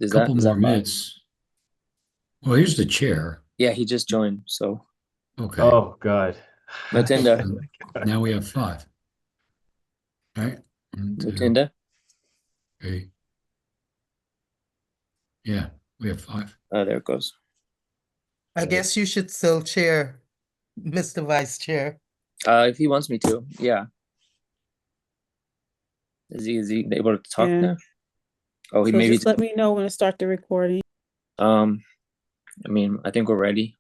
Is Couple that more fine? minutes. Well, here's the chair. Yeah, he just joined. So Okay. Oh God. Matinda, Now we have 5. Right? One, two, Matinda. three. Yeah, we have 5. Oh, there it goes. I guess you should still chair, Mr. Vice Chair. If he wants me to, yeah. Is he able to talk Yeah. now? Oh, he So maybe. just let me know when to start the recording. I mean, I think we're ready.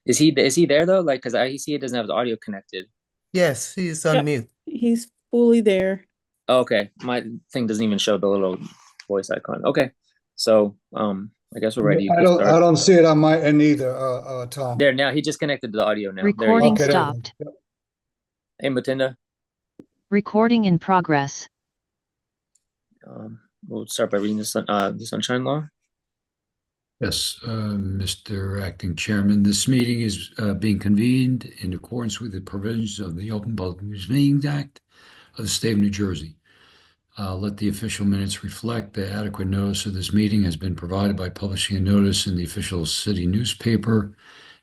Is he there though? Like, cause I see it doesn't have the audio connected. Yes, he's on Yep. mute. He's fully there. Oh, okay, my thing doesn't even show the little voice icon. Okay, so I guess we're ready. You I can don't, I start. don't see it on my end either, Tom. There now. He just connected to the audio now. There you go. Recording Okay, there you go. stopped. Yep. Hey, Matinda. Recording in progress. We'll start by reading the Sunshine Law. Yes, Mr. Acting Chairman, this meeting is being convened in accordance with the provisions of the Open Public Meetings Act of the State of New Jersey. Let the official minutes reflect that adequate notice of this meeting has been provided by publishing a notice in the official city newspaper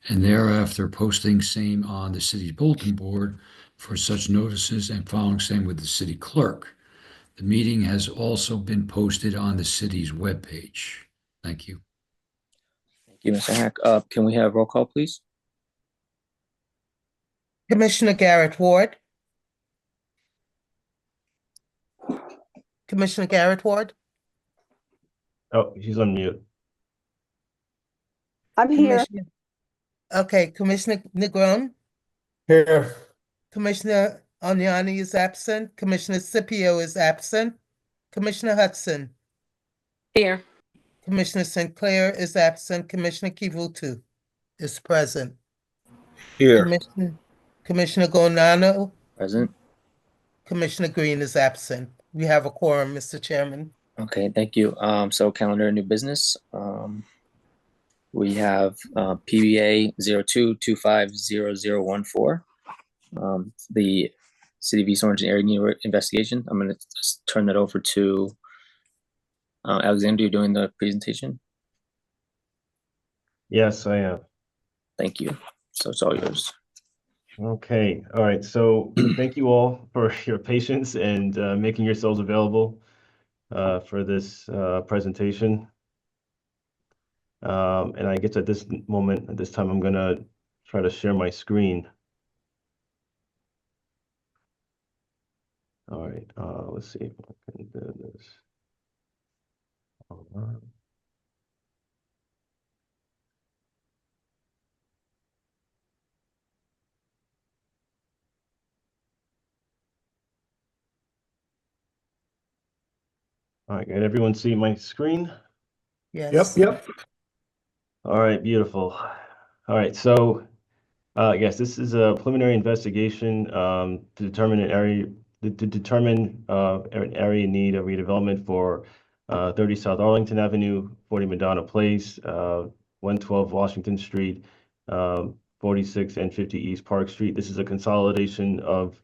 and thereafter posting same on the city's bulletin board for such notices and following same with the city clerk. The meeting has also been posted on the city's webpage. Thank you. Thank you, Mr. Hack. Can we have roll call, please? Commissioner Garrett Ward. Commissioner Garrett Ward. Oh, she's on mute. I'm here. Okay, Commissioner Negron. Here, Commissioner Agnani is absent. Commissioner Scipio is absent. Commissioner Hudson. Here. Commissioner St. Clair is absent. Commissioner Kivutu is present. Here. Commissioner Gonano. Present. Commissioner Green is absent. We have a quorum, Mr. Chairman. Okay, thank you. So calendar new business. We have PBA 02250014. The City of East Orange area need investigation. I'm going to turn that over to Alexander. You're doing the presentation. Yes, I am. Thank you. So it's all yours. Okay, all right. So thank you all for your patience and making yourselves available for this presentation. And I guess at this time, I'm gonna try to share my screen. All right, let's see if I can do this. All right, can everyone see my screen? Yes. yep. All right, beautiful. All right, so yes, this is a preliminary investigation to determine an area an area in need of redevelopment for 30 South Arlington Avenue, 40 Madonna Place, 112 Washington Street, 46 and 50 East Park Street. This is a consolidation of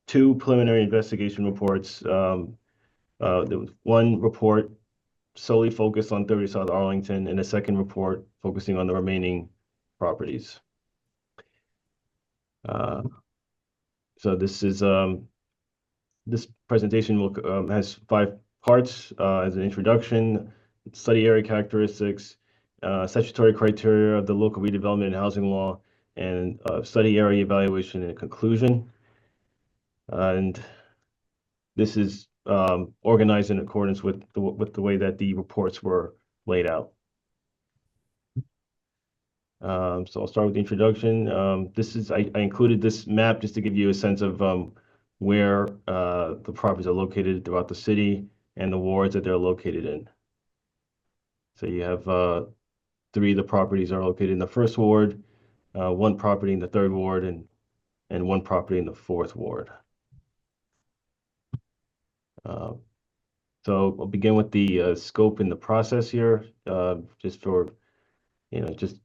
2 preliminary investigation reports. There was one report solely focused on 30 South Arlington and a second report focusing on the remaining properties. So this is this presentation will has 5 parts as an introduction, study area characteristics, statutory criteria of the local redevelopment and housing law, and study area evaluation and conclusion. And this is organized in accordance with the way that the reports were laid out. So I'll start with the introduction. I included this map just to give you a sense of where the properties are located throughout the city and the wards that they're located in. So you have 3 of the properties are located in the 1st ward, 1 property in the 3rd ward, and 1 property in the 4th ward. So I'll begin with the scope and the process here, just for, just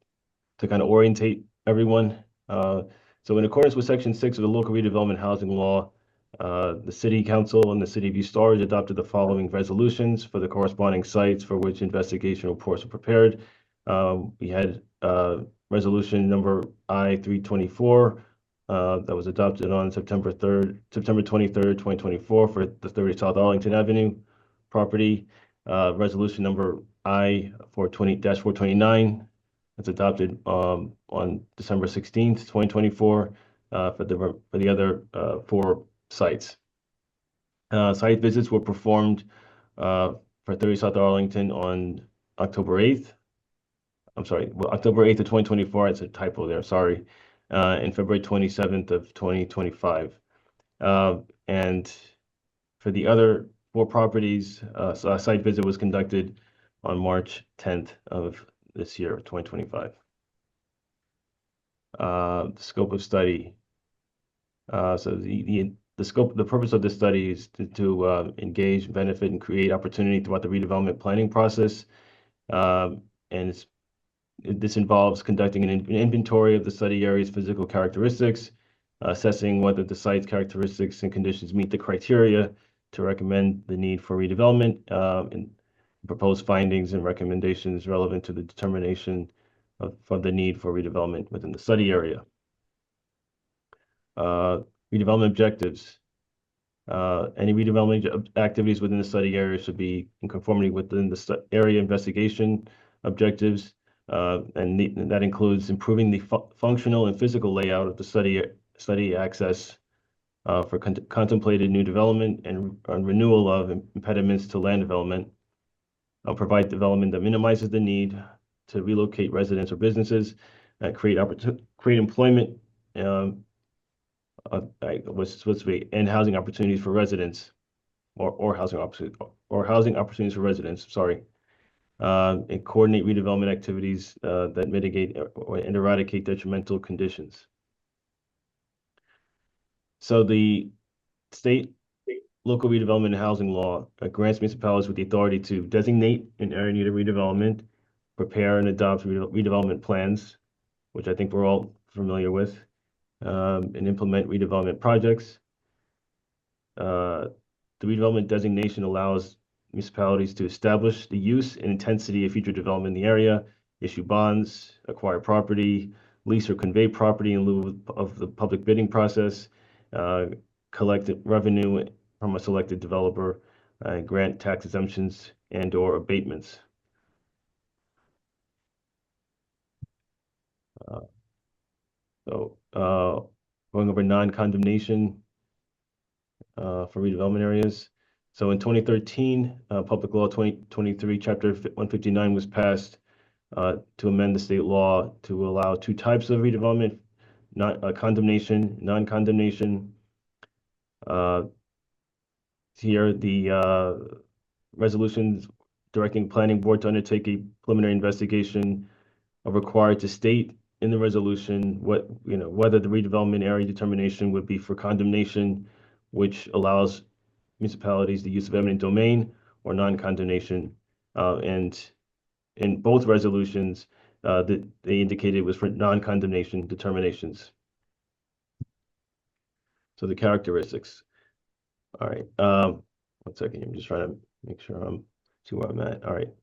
to kind of orientate everyone. So in accordance with Section 6 of the Local Redevelopment Housing Law, The City Council and the City of East Orange adopted the following resolutions for the corresponding sites for which investigation reports are prepared. We had resolution number I-324 that was adopted on September 23rd, 2024 for the 30 South Arlington Avenue property. Resolution number I-420-429 that's adopted on December 16th, 2024 for the other 4 sites. Site visits were performed for 30 South Arlington on October 8th. I'm sorry, well, October 8th of 2024, it's a typo there, sorry. And February 27th of 2025. And for the other 4 properties, so a site visit was conducted on March 10th of this year, 2025. The scope of study. So the purpose of this study is to engage, benefit, and create opportunity throughout the redevelopment planning process. And this involves conducting an inventory of the study area's physical characteristics, assessing whether the site's characteristics and conditions meet the criteria to recommend the need for redevelopment, and propose findings and recommendations relevant to the determination of the need for redevelopment within the study area. Redevelopment objectives. Any redevelopment activities within the study area should be in conformity within the area investigation objectives, and that includes improving the functional and physical layout of the study access for contemplated new development and renewal of impediments to land development. Provide development that minimizes the need to relocate residents or businesses, create employment, and housing opportunities for residents, or housing opportunities for residents. Sorry, and coordinate redevelopment activities that mitigate and eradicate detrimental conditions. So the state local redevelopment and housing law grants municipalities with the authority to designate an area in need of redevelopment, prepare and adopt redevelopment plans, which I think we're all familiar with, and implement redevelopment projects. The redevelopment designation allows municipalities to establish the use and intensity of future development in the area, issue bonds, acquire property, lease or convey property in lieu of the public bidding process, collect revenue from a selected developer, grant tax exemptions and/or abatements. Going over non-condemnation for redevelopment areas. So in 2013, Public Law 2023, Chapter 159 was passed to amend the state law to allow 2 types of redevelopment, condemnation, non-condemnation. Here, the resolutions directing planning board to undertake a preliminary investigation are required to state in the resolution whether the redevelopment area determination would be for condemnation, which allows municipalities the use of eminent domain, or non-condemnation. And in both resolutions, that they indicated was for non-condemnation determinations. So the characteristics. All right. 1 second. I'm just trying to make sure I'm see where I'm at. All right.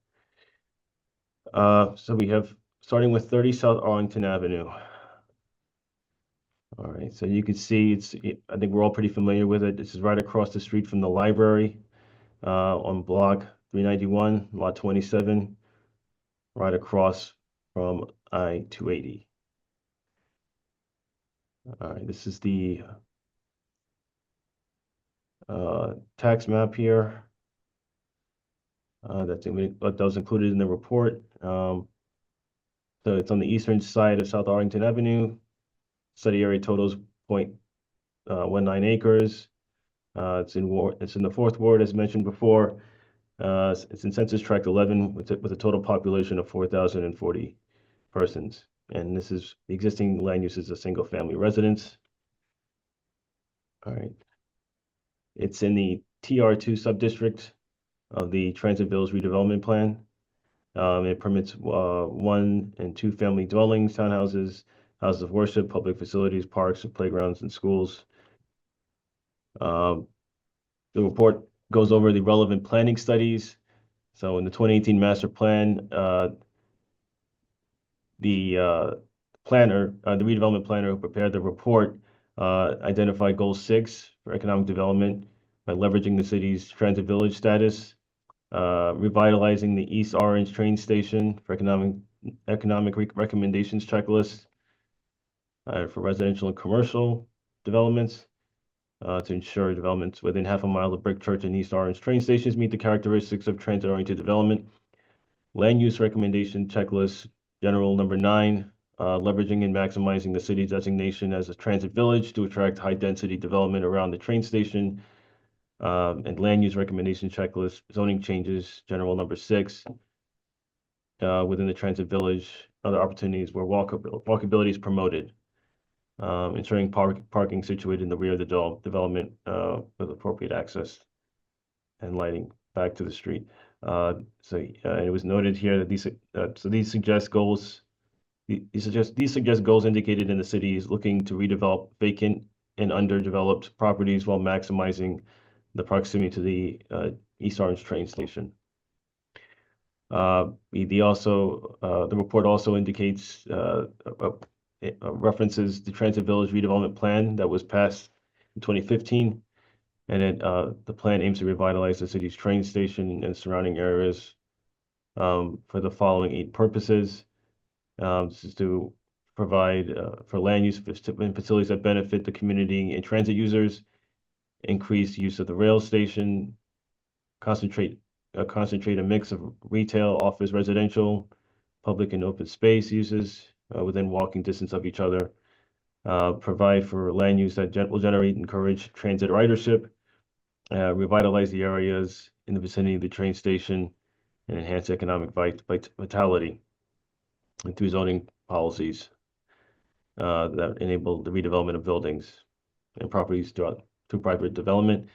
So we have starting with 30 South Arlington Avenue. All right. So you can see I think we're all pretty familiar with it. This is right across the street from the library on block 391, lot 27, right across from I-280. All right. This is the tax map here. That was included in the report. So it's on the eastern side of South Arlington Avenue. Study area totals 0.19 acres. It's in the 4th ward, as mentioned before. It's in Census Tract 11 with a total population of 4,040 persons. And this is the existing land use is a single family residence. All right. It's in the TR2 subdistrict of the Transit Village redevelopment plan. It permits 1 and 2 family dwellings, townhouses, houses of worship, public facilities, parks, playgrounds, and schools. The report goes over the relevant planning studies. So in the 2018 master plan, the redevelopment planner who prepared the report identified goal 6 for economic development by leveraging the city's transit village status, revitalizing the East Orange train station for economic recommendations checklist for residential and commercial developments, to ensure developments within half a mile of Brick Church and East Orange train stations meet the characteristics of transit-oriented development. Land use recommendation checklist, general number 9, leveraging and maximizing the city's designation as a transit village to attract high-density development around the train station. And land use recommendation checklist, zoning changes, general number 6, within the transit village, other opportunities where walkability is promoted. Ensuring parking situated in the rear of the development with appropriate access and lighting back to the street. It was noted here that these suggest goals. These suggest goals indicated in the city is looking to redevelop vacant and underdeveloped properties while maximizing the proximity to the East Orange train station. The report also indicates references the Transit Village redevelopment plan that was passed in 2015, and the plan aims to revitalize the city's train station and surrounding areas for the following 8 purposes. This is to provide for land use and facilities that benefit the community and transit users, increase use of the rail station, concentrate a mix of retail, office, residential, public and open space uses within walking distance of each other, provide for land use that will generate and encourage transit ridership, revitalize the areas in the vicinity of the train station, and enhance economic vitality and through zoning policies that enable the redevelopment of buildings and properties through private development,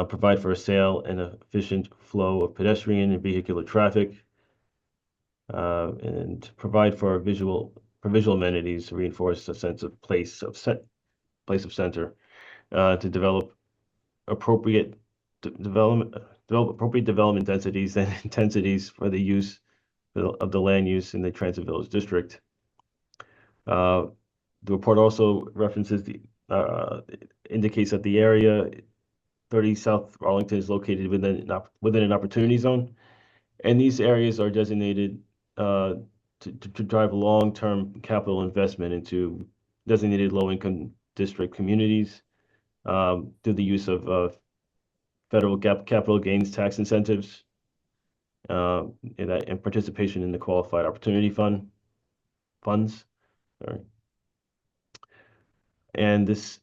provide for a sale and efficient flow of pedestrian and vehicular traffic, and provide for visual amenities to reinforce a sense of place of center, to develop appropriate development densities and intensities for the use of the land use in the Transit Village district. The report also references indicates that the area 30 South Arlington is located within an opportunity zone, and these areas are designated to drive long-term capital investment into designated low-income district communities through the use of federal capital gains tax incentives and participation in the qualified opportunity funds. Sorry. And the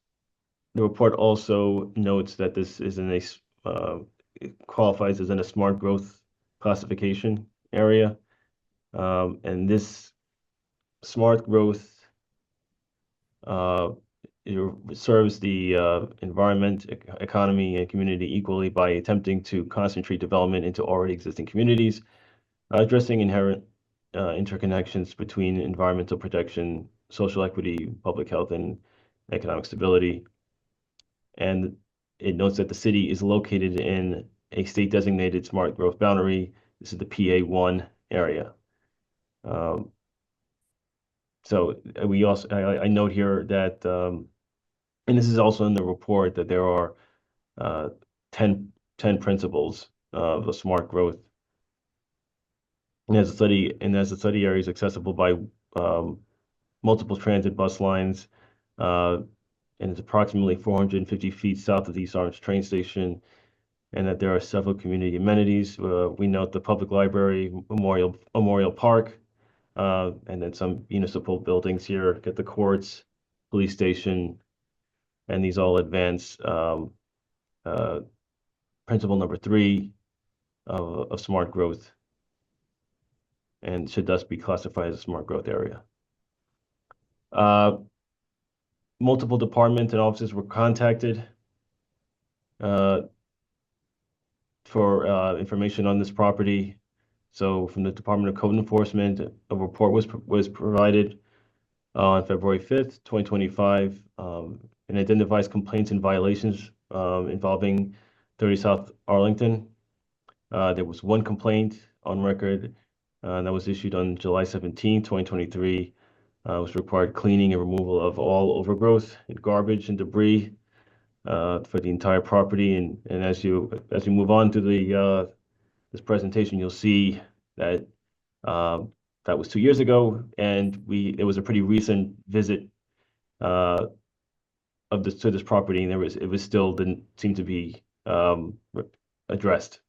report also notes that this is it qualifies as in a smart growth classification area. And this smart growth serves the environment, economy, and community equally by attempting to concentrate development into already existing communities, addressing inherent interconnections between environmental protection, social equity, public health, and economic stability. And it notes that the city is located in a state designated smart growth boundary. This is the PA1 area. So we also, I note here that, and this is also in the report, that there are 10 principles of a smart growth. And as the study area is accessible by multiple transit bus lines, and it's approximately 450 feet south of the East Orange train station, and that there are several community amenities. We note the public library, Memorial Park, and then some municipal buildings here, get the courts, police station, and these all advance principle number 3 of smart growth, and should thus be classified as a smart growth area. Multiple departments and offices were contacted for information on this property. So from the Department of Code Enforcement, a report was provided on February 5th, 2025, and identifies complaints and violations involving 30 South Arlington. There was one complaint on record that was issued on July 17, 2023. Which required cleaning and removal of all overgrowth and garbage and debris for the entire property. And as you move on to the this presentation, you'll see that that was 2 years ago, and it was a pretty recent visit to this property, and it was still didn't seem to be addressed.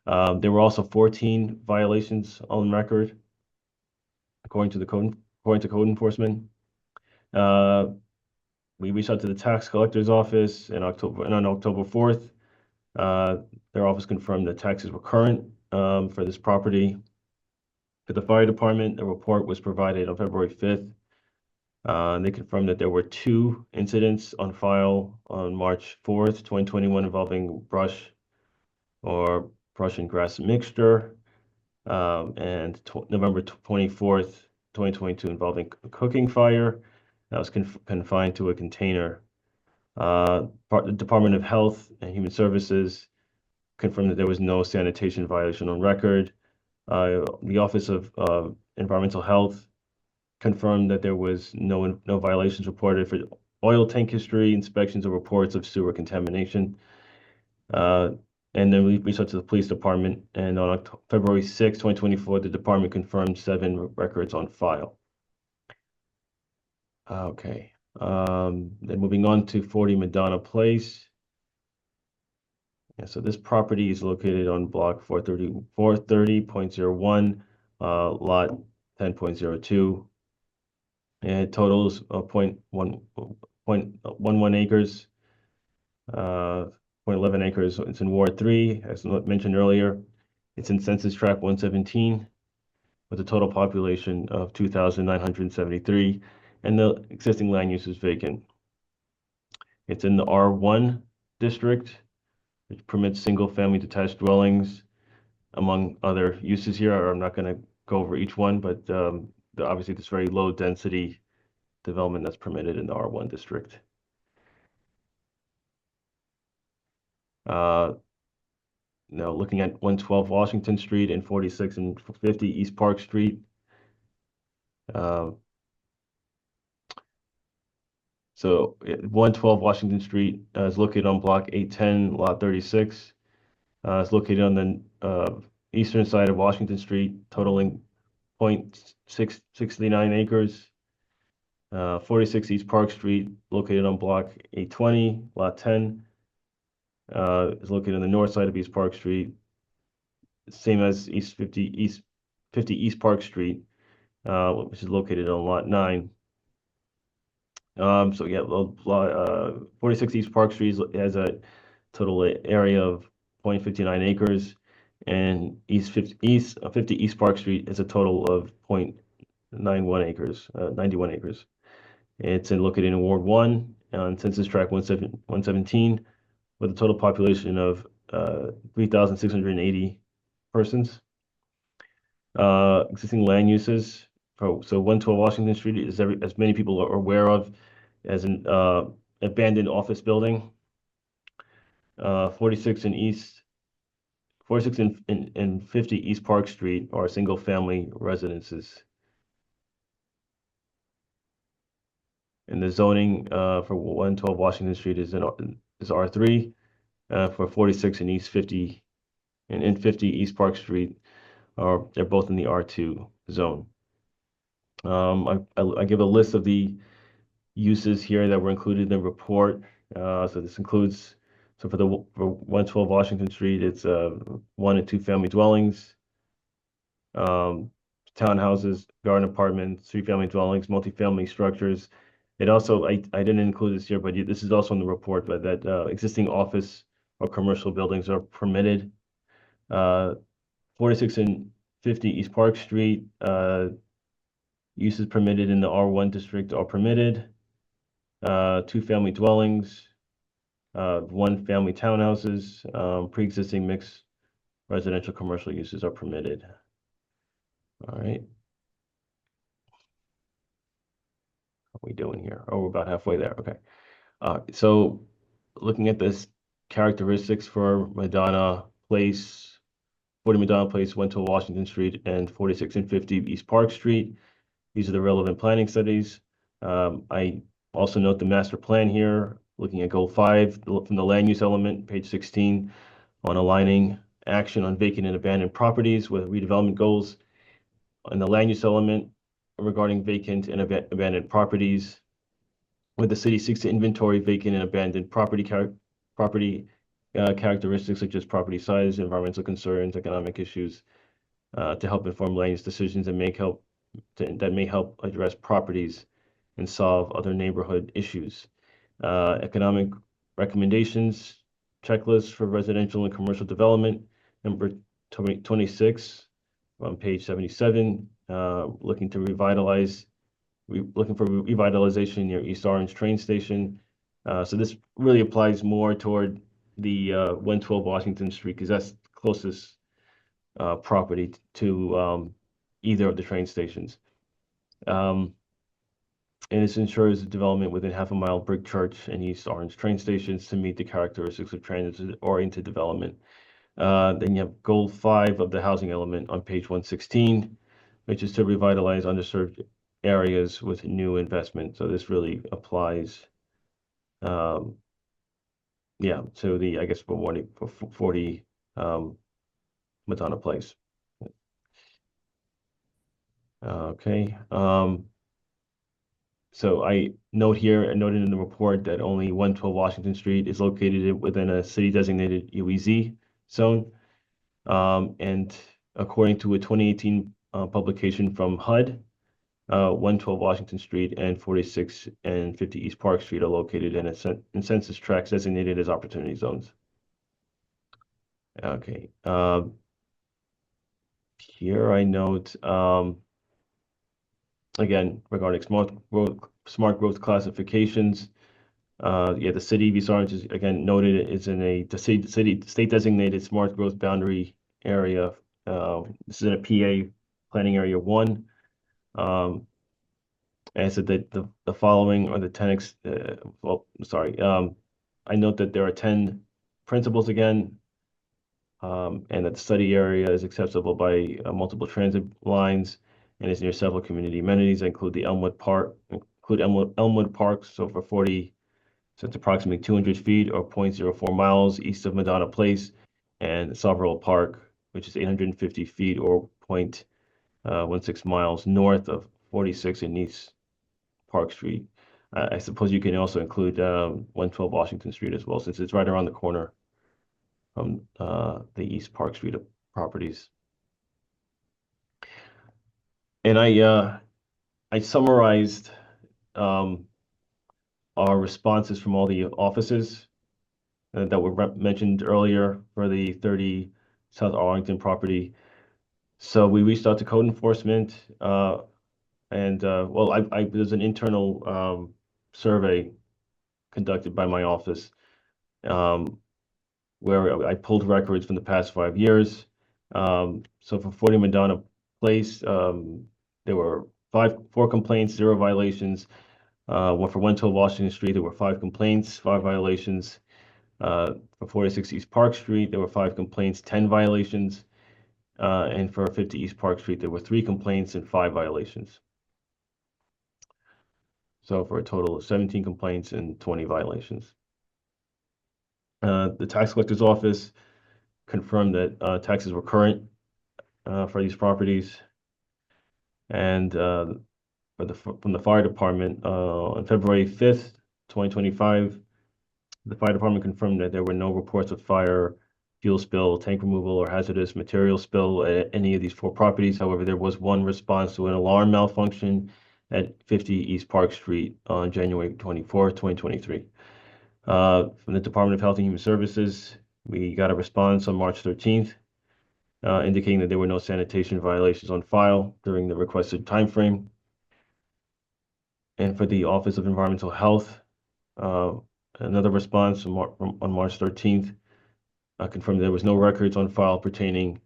There were also 14 violations on record, according to code enforcement. We reached out to the tax collector's office on October 4th. Their office confirmed that taxes were current for this property. For the fire department, a report was provided on February 5th. They confirmed that there were 2 incidents on file on March 4th, 2021, involving brush and grass mixture, and November 24th, 2022, involving a cooking fire that was confined to a container. The Department of Health and Human Services confirmed that there was no sanitation violation on record. The Office of Environmental Health confirmed that there was no violations reported for oil tank history, inspections, or reports of sewer contamination. And then we reached out to the police department, and on February 6, 2024, the department confirmed 7 records on file. Okay. Then moving on to 40 Madonna Place. Yeah, so this property is located on block 430.01, lot 10.02. And it totals 0.11 acres. 0.11 acres. It's in Ward 3, as mentioned earlier. It's in Census Tract 117, with a total population of 2,973, and the existing land use is vacant. It's in the R1 district, which permits single-family detached dwellings, among other uses here. I'm not going to go over each one, but obviously this very low-density development that's permitted in the R1 district. Now looking at 112 Washington Street and 46 and 50 East Park Street. So 112 Washington Street is located on block 810, lot 36. It's located on the eastern side of Washington Street, totaling 0.669 acres. 46 East Park Street, located on block 820, lot 10. Is located on the north side of East Park Street, same as 50 East Park Street, which is located on lot 9. So yeah, 46 East Park Street has a total area of 0.59 acres, and 50 East Park Street is a total of 0.91 acres, 91 acres. It's located in Ward 1 on Census Tract 117, with a total population of 3,680 persons. Existing land uses. So 112 Washington Street is, as many people are aware of, as an abandoned office building. 46 and 50 East Park Street are single-family residences. And the zoning for 112 Washington Street is R3. For 46 and 50 East Park Street, they're both in the R2 zone. I give a list of the uses here that were included in the report. So this includes, for 112 Washington Street, it's 1 and 2 family dwellings, townhouses, garden apartments, 3-family dwellings, multifamily structures. It also, I didn't include this here, but this is also in the report, but that existing office or commercial buildings are permitted. 46 and 50 East Park Street, uses permitted in the R1 district are permitted. 2-family dwellings, 1-family townhouses, pre-existing mixed residential commercial uses are permitted. All right. What are we doing here? Oh, we're about halfway there. Okay. So looking at this characteristics for Madonna Place, 40 Madonna Place, Wentworth Washington Street, and 46 and 50 East Park Street. These are the relevant planning studies. I also note the master plan here, looking at goal 5 from the land use element, page 16, on aligning action on vacant and abandoned properties with redevelopment goals. On the land use element regarding vacant and abandoned properties, where the city seeks to inventory vacant and abandoned property characteristics such as property size, environmental concerns, economic issues, to help inform land use decisions that may help address properties and solve other neighborhood issues. Economic recommendations checklist for residential and commercial development, number 26 on page 77, looking for revitalization near East Orange train station. So this really applies more toward the 112 Washington Street, because that's the closest property to either of the train stations. And this ensures development within half a mile Brick Church and East Orange train stations to meet the characteristics of transit-oriented development. Then you have goal 5 of the housing element on page 116, which is to revitalize underserved areas with new investment. So this really applies, to the, I guess, for 40 Madonna Place. Okay. So I noted in the report that only 112 Washington Street is located within a city designated UEZ zone. And according to a 2018 publication from HUD, 112 Washington Street and 46 and 50 East Park Street are located in census tracts designated as opportunity zones. Okay. Here I note, again, regarding smart growth classifications, the city of East Orange is again noted is in a state designated smart growth boundary area. This is in a PA planning area 1. And so that the following are the 10 I note that there are 10 principles again, and that the study area is accessible by multiple transit lines and is near several community amenities. That include Elmwood Park. So for 40, so it's approximately 200 feet or 0.04 miles east of Madonna Place, and Somerville Park, which is 850 feet or 0.16 miles north of 46 and East Park Street. I suppose you can also include 112 Washington Street as well, since it's right around the corner from the East Park Street properties. And I summarized our responses from all the offices that were mentioned earlier for the 30 South Arlington property. So we reached out to code enforcement, and there's an internal survey conducted by my office, where I pulled records from the past 5 years. So for 40 Madonna Place, there were 4 complaints, 0 violations. For 112 Washington Street, there were 5 complaints, 5 violations. For 46 East Park Street, there were 5 complaints, 10 violations. And for 50 East Park Street, there were 3 complaints and 5 violations. So for a total of 17 complaints and 20 violations. The tax collector's office confirmed that taxes were current for these properties. And from the fire department, on February 5th, 2025, the fire department confirmed that there were no reports of fire, fuel spill, tank removal, or hazardous material spill at any of these 4 properties. However, there was 1 response to an alarm malfunction at 50 East Park Street on January 24th, 2023. From the Department of Health and Human Services, we got a response on March 13th, indicating that there were no sanitation violations on file during the requested timeframe. And for the Office of Environmental Health, another response on March 13th confirmed there was no records on file pertaining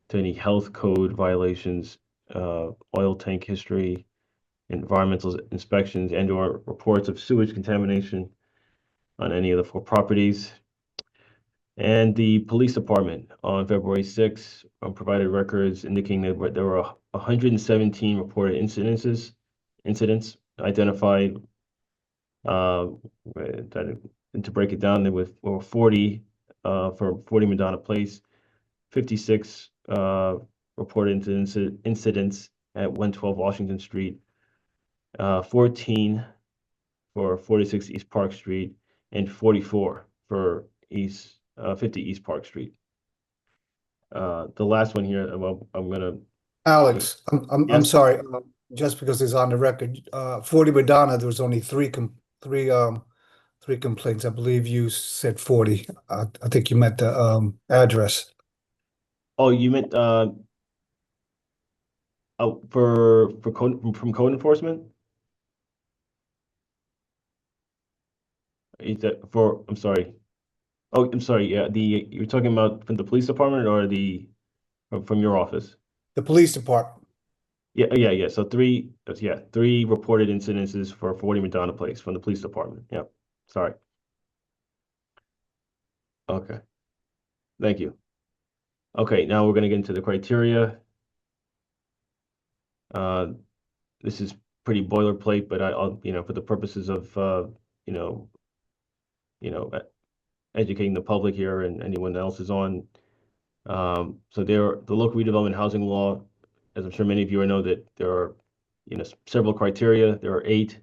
to any health code violations, oil tank history, environmental inspections, and/or reports of sewage contamination on any of the 4 properties. And the police department on February 6th provided records indicating that there were 117 reported incidents identified. And to break it down, there were 40 for 40 Madonna Place, 56 reported incidents at 112 Washington Street, 14 for 46 East Park Street, and 44 for 50 East Park Street. The last one here, well, I'm gonna. Alex, I'm Yes? sorry, just because it's on the record, 40 Madonna, there was only three complaints. I believe you said 40. I think you meant the address. Oh, you meant for code from code enforcement? Is that for? I'm sorry. Oh, I'm sorry. Yeah, you're talking about from the police department or from your office? The police department. Yeah. So three reported incidences for 40 Madonna Place from the police department. Yep. Sorry. Okay. Thank you. Okay, now we're gonna get into the criteria. This is pretty boilerplate, but I'll, for the purposes of, educating the public here and anyone else is on. So the local redevelopment housing law, as I'm sure many of you know, that there are, several criteria. There are 8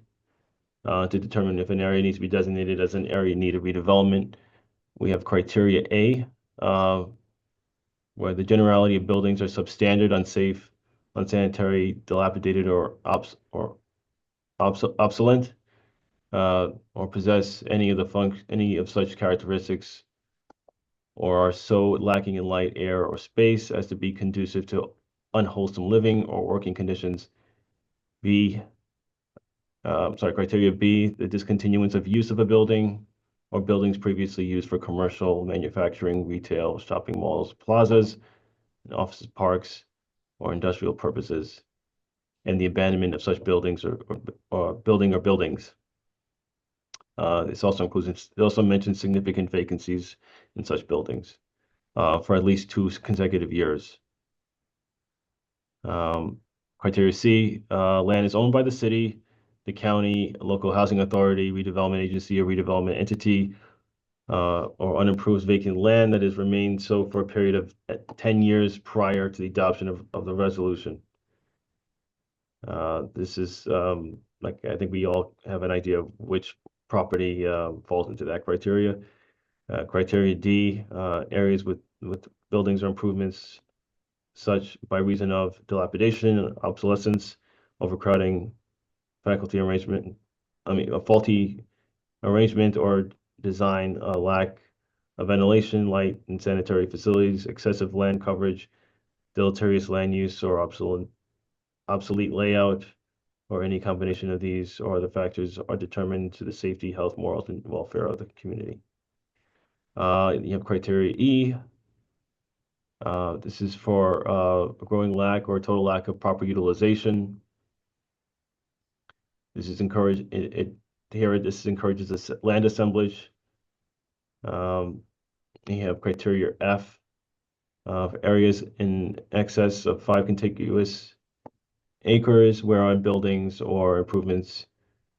to determine if an area needs to be designated as an area in need of redevelopment. We have criteria A, where the generality of buildings are substandard, unsafe, unsanitary, dilapidated, or obsolete, or possess any of such characteristics, or are so lacking in light, air, or space as to be conducive to unwholesome living or working conditions. Criteria B, the discontinuance of use of a building or buildings previously used for commercial, manufacturing, retail, shopping malls, plazas, offices, parks, or industrial purposes, and the abandonment of such buildings or buildings. It also mentions significant vacancies in such buildings for at least 2 consecutive years. Criteria C, land is owned by the city, the county, local housing authority, redevelopment agency, or redevelopment entity, or unimproved vacant land that has remained so for a period of 10 years prior to the adoption of the resolution. This is I think we all have an idea of which property falls into that criteria. Criteria D, areas with buildings or improvements such by reason of dilapidation, obsolescence, overcrowding, a faulty arrangement or design, lack of ventilation, light, and sanitary facilities, excessive land coverage, deleterious land use, or obsolete layout, or any combination of these or other factors are determined to the safety, health, morals, and welfare of the community. You have criteria E. This is for a growing lack or total lack of proper utilization. This is this encourages land assemblage. You have criteria F, areas in excess of 5 contiguous acres whereon buildings or improvements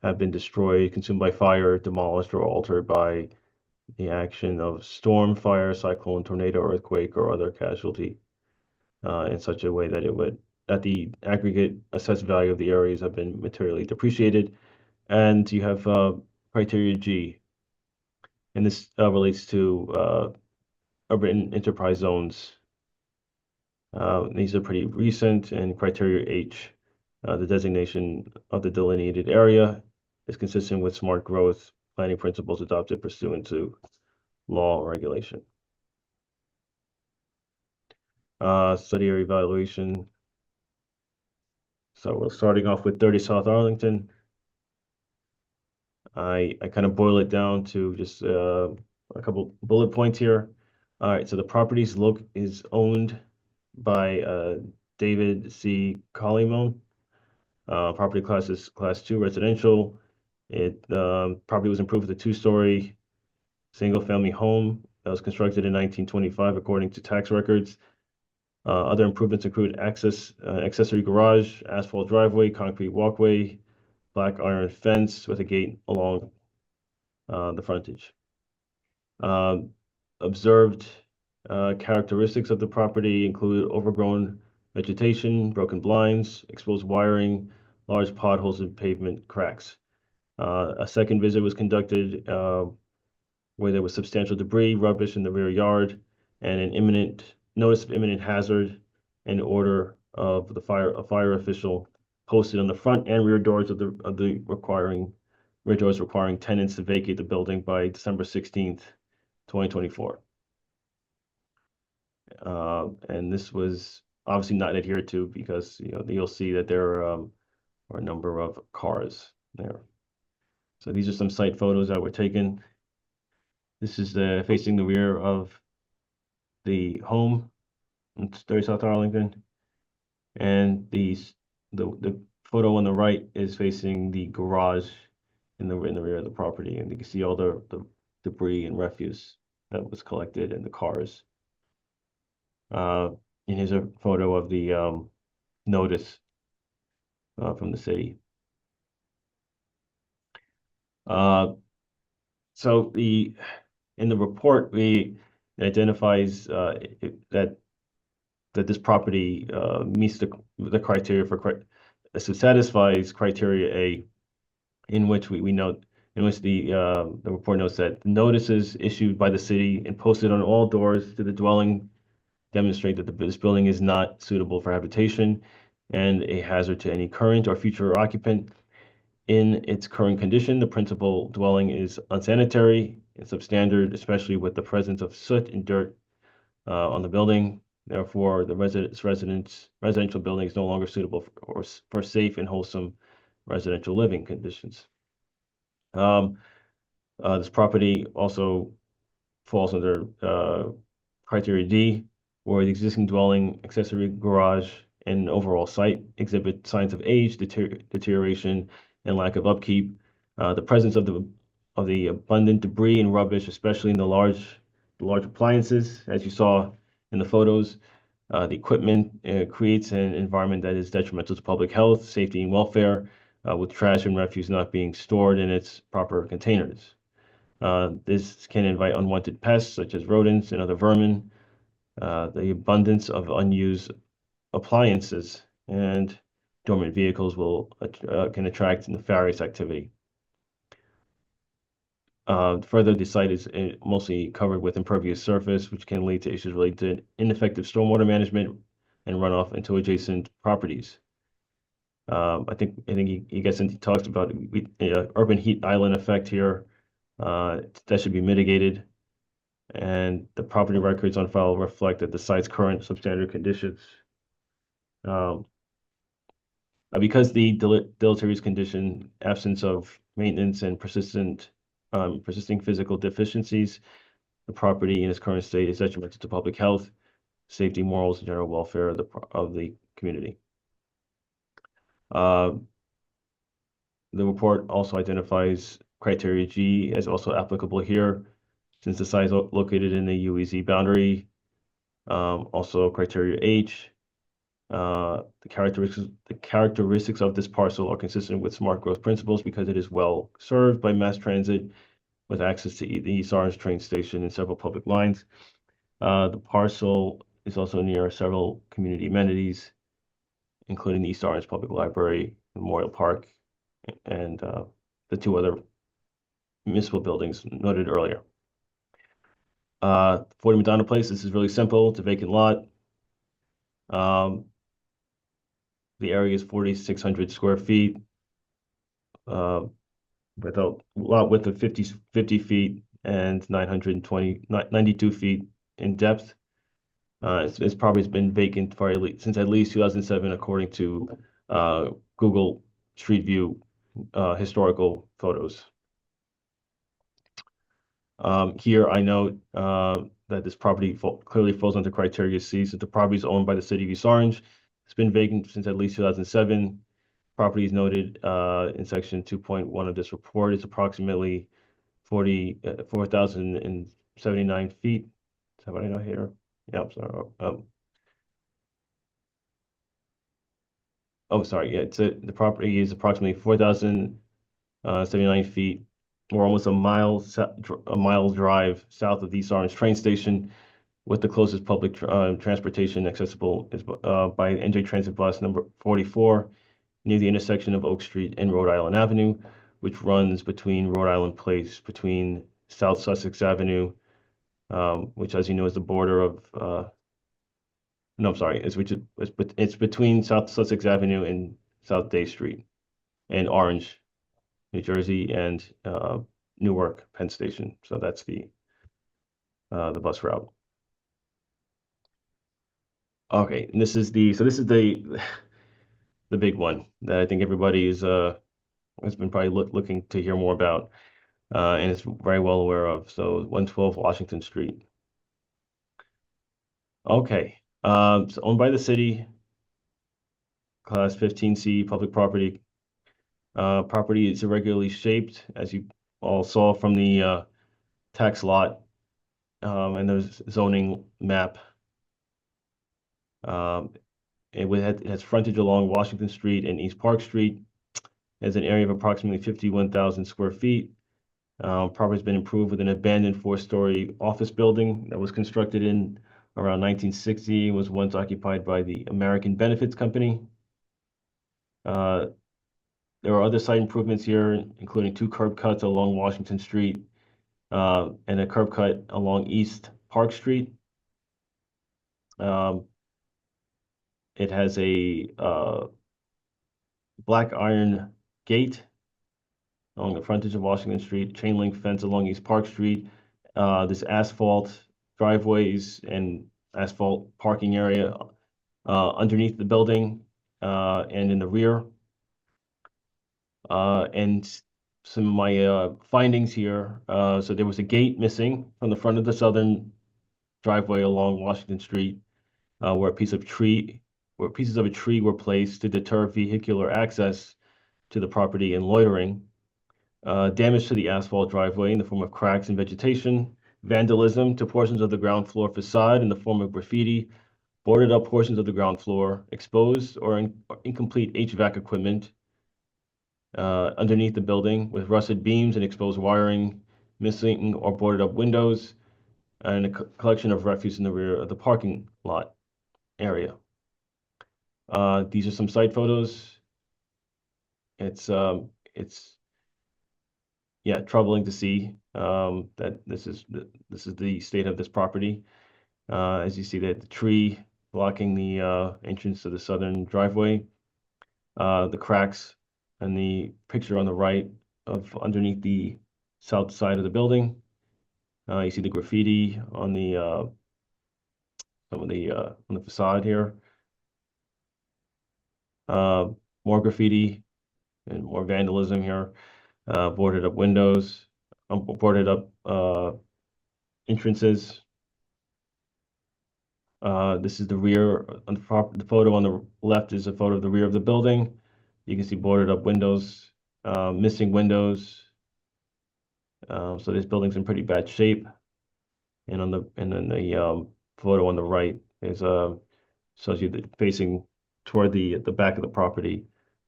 have been destroyed, consumed by fire, demolished, or altered by the action of storm, fire, cyclone, tornado, earthquake, or other casualty in such a way that the aggregate assessed value of the areas have been materially depreciated. And you have criteria G, and this relates to urban enterprise zones. These are pretty recent. And criteria H, the designation of the delineated area is consistent with smart growth planning principles adopted pursuant to law or regulation. Study area evaluation. So we're starting off with 30 South Arlington. I kind of boil it down to just a couple bullet points here. All right, so the property is owned by David C. Collimone. Property class is class 2 residential. Property was improved with a 2-story single-family home that was constructed in 1925 according to tax records. Other improvements include accessory garage, asphalt driveway, concrete walkway, black iron fence with a gate along the frontage. Observed characteristics of the property include overgrown vegetation, broken blinds, exposed wiring, large potholes and pavement cracks. A second visit was conducted where there was substantial debris, rubbish in the rear yard, and an notice of imminent hazard and order of a fire official posted on the front and rear doors of the rear doors requiring tenants to vacate the building by December 16th, 2024. And this was obviously not adhered to because you'll see that there are a number of cars there. So these are some site photos that were taken. This is facing the rear of the home in 30 South Arlington, and the photo on the right is facing the garage in the rear of the property, and you can see all the debris and refuse that was collected in the cars. And here's a photo of the notice from the city. So in the report, it identifies that this property meets the criteria satisfies criteria A, in which we note, in which the report notes that notices issued by the city and posted on all doors to the dwelling demonstrate that this building is not suitable for habitation and a hazard to any current or future occupant. In its current condition, the principal dwelling is unsanitary and substandard, especially with the presence of soot and dirt on the building. Therefore, the residential building is no longer suitable for safe and wholesome residential living conditions. This property also falls under criteria D, where the existing dwelling, accessory garage, and overall site exhibit signs of age, deterioration, and lack of upkeep. The presence of the abundant debris and rubbish, especially in the large appliances, as you saw in the photos, the equipment creates an environment that is detrimental to public health, safety, and welfare, with trash and refuse not being stored in its proper containers. This can invite unwanted pests such as rodents and other vermin. The abundance of unused appliances and dormant vehicles can attract nefarious activity. Further, the site is mostly covered with impervious surface, which can lead to issues related to ineffective stormwater management and runoff into adjacent properties. I think he gets into talks about urban heat island effect here. That should be mitigated, and the property records on file reflect that the site's current substandard conditions. Because the deleterious condition, absence of maintenance, and persisting physical deficiencies, the property in its current state is detrimental to public health, safety, morals, and general welfare of the community. The report also identifies criteria G as also applicable here, since the site is located in the UEZ boundary. Also criteria H. The characteristics of this parcel are consistent with smart growth principles because it is well served by mass transit with access to the East Orange train station and several public lines. The parcel is also near several community amenities, including the East Orange Public Library, Memorial Park, and the two other municipal buildings noted earlier. 40 Madonna Place, this is really simple. It's a vacant lot. The area is 4,600 square feet, with a lot width of 50 feet and 92 feet in depth. It's probably been vacant since at least 2007, according to Google Street View historical photos. Here I note that this property clearly falls under criteria C, since the property is owned by the city of East Orange. It's been vacant since at least 2007. Property is noted in section 2.1 of this report. It's approximately 4,000 79 feet. Is that what I know here? Yeah, I'm sorry. Oh, sorry. Yeah, the property is approximately 4,079 feet, or almost a mile drive south of East Orange train station, with the closest public transportation accessible is by NJ Transit bus number 44 near the intersection of Oak Street and Rhode Island Avenue, which runs between Rhode Island Place, between South Sussex Avenue, which, as you know, is the border of no, I'm sorry, it's between South Sussex Avenue and South Day Street, and Orange, New Jersey, and Newark Penn Station. So that's the bus route. Okay, and this is the the big one that I think everybody is has been probably looking to hear more about, and is very well aware of. So 112 Washington Street. Okay, it's owned by the city, Class 15C, public property. Property is irregularly shaped, as you all saw from the tax lot and the zoning map. It has frontage along Washington Street and East Park Street. It has an area of approximately 51,000 square feet. Property's been improved with an abandoned 4-story office building that was constructed in around 1960. It was once occupied by the American Benefits Company. There are other site improvements here, including 2 curb cuts along Washington Street and a curb cut along East Park Street. It has a black iron gate along the frontage of Washington Street, chain link fence along East Park Street. There's asphalt driveways and asphalt parking area underneath the building and in the rear. And some of my findings here. So there was a gate missing from the front of the southern driveway along Washington Street, where pieces of a tree were placed to deter vehicular access to the property and loitering. Damage to the asphalt driveway in the form of cracks and vegetation, vandalism to portions of the ground floor facade in the form of graffiti, boarded up portions of the ground floor, exposed or incomplete HVAC equipment underneath the building with rusted beams and exposed wiring, missing or boarded up windows, and a collection of refuse in the rear of the parking lot area. These are some site photos. It's yeah, troubling to see that this is the state of this property. As you see that the tree blocking the entrance to the southern driveway, the cracks and the picture on the right of underneath the south side of the building. You see the graffiti on the on the facade here. More graffiti and more vandalism here. Boarded up windows, boarded up entrances. This is the rear on the photo on the left is a photo of the rear of the building. You can see boarded up windows, missing windows. So this building's in pretty bad shape. And then the photo on the right is shows you facing toward the back of the property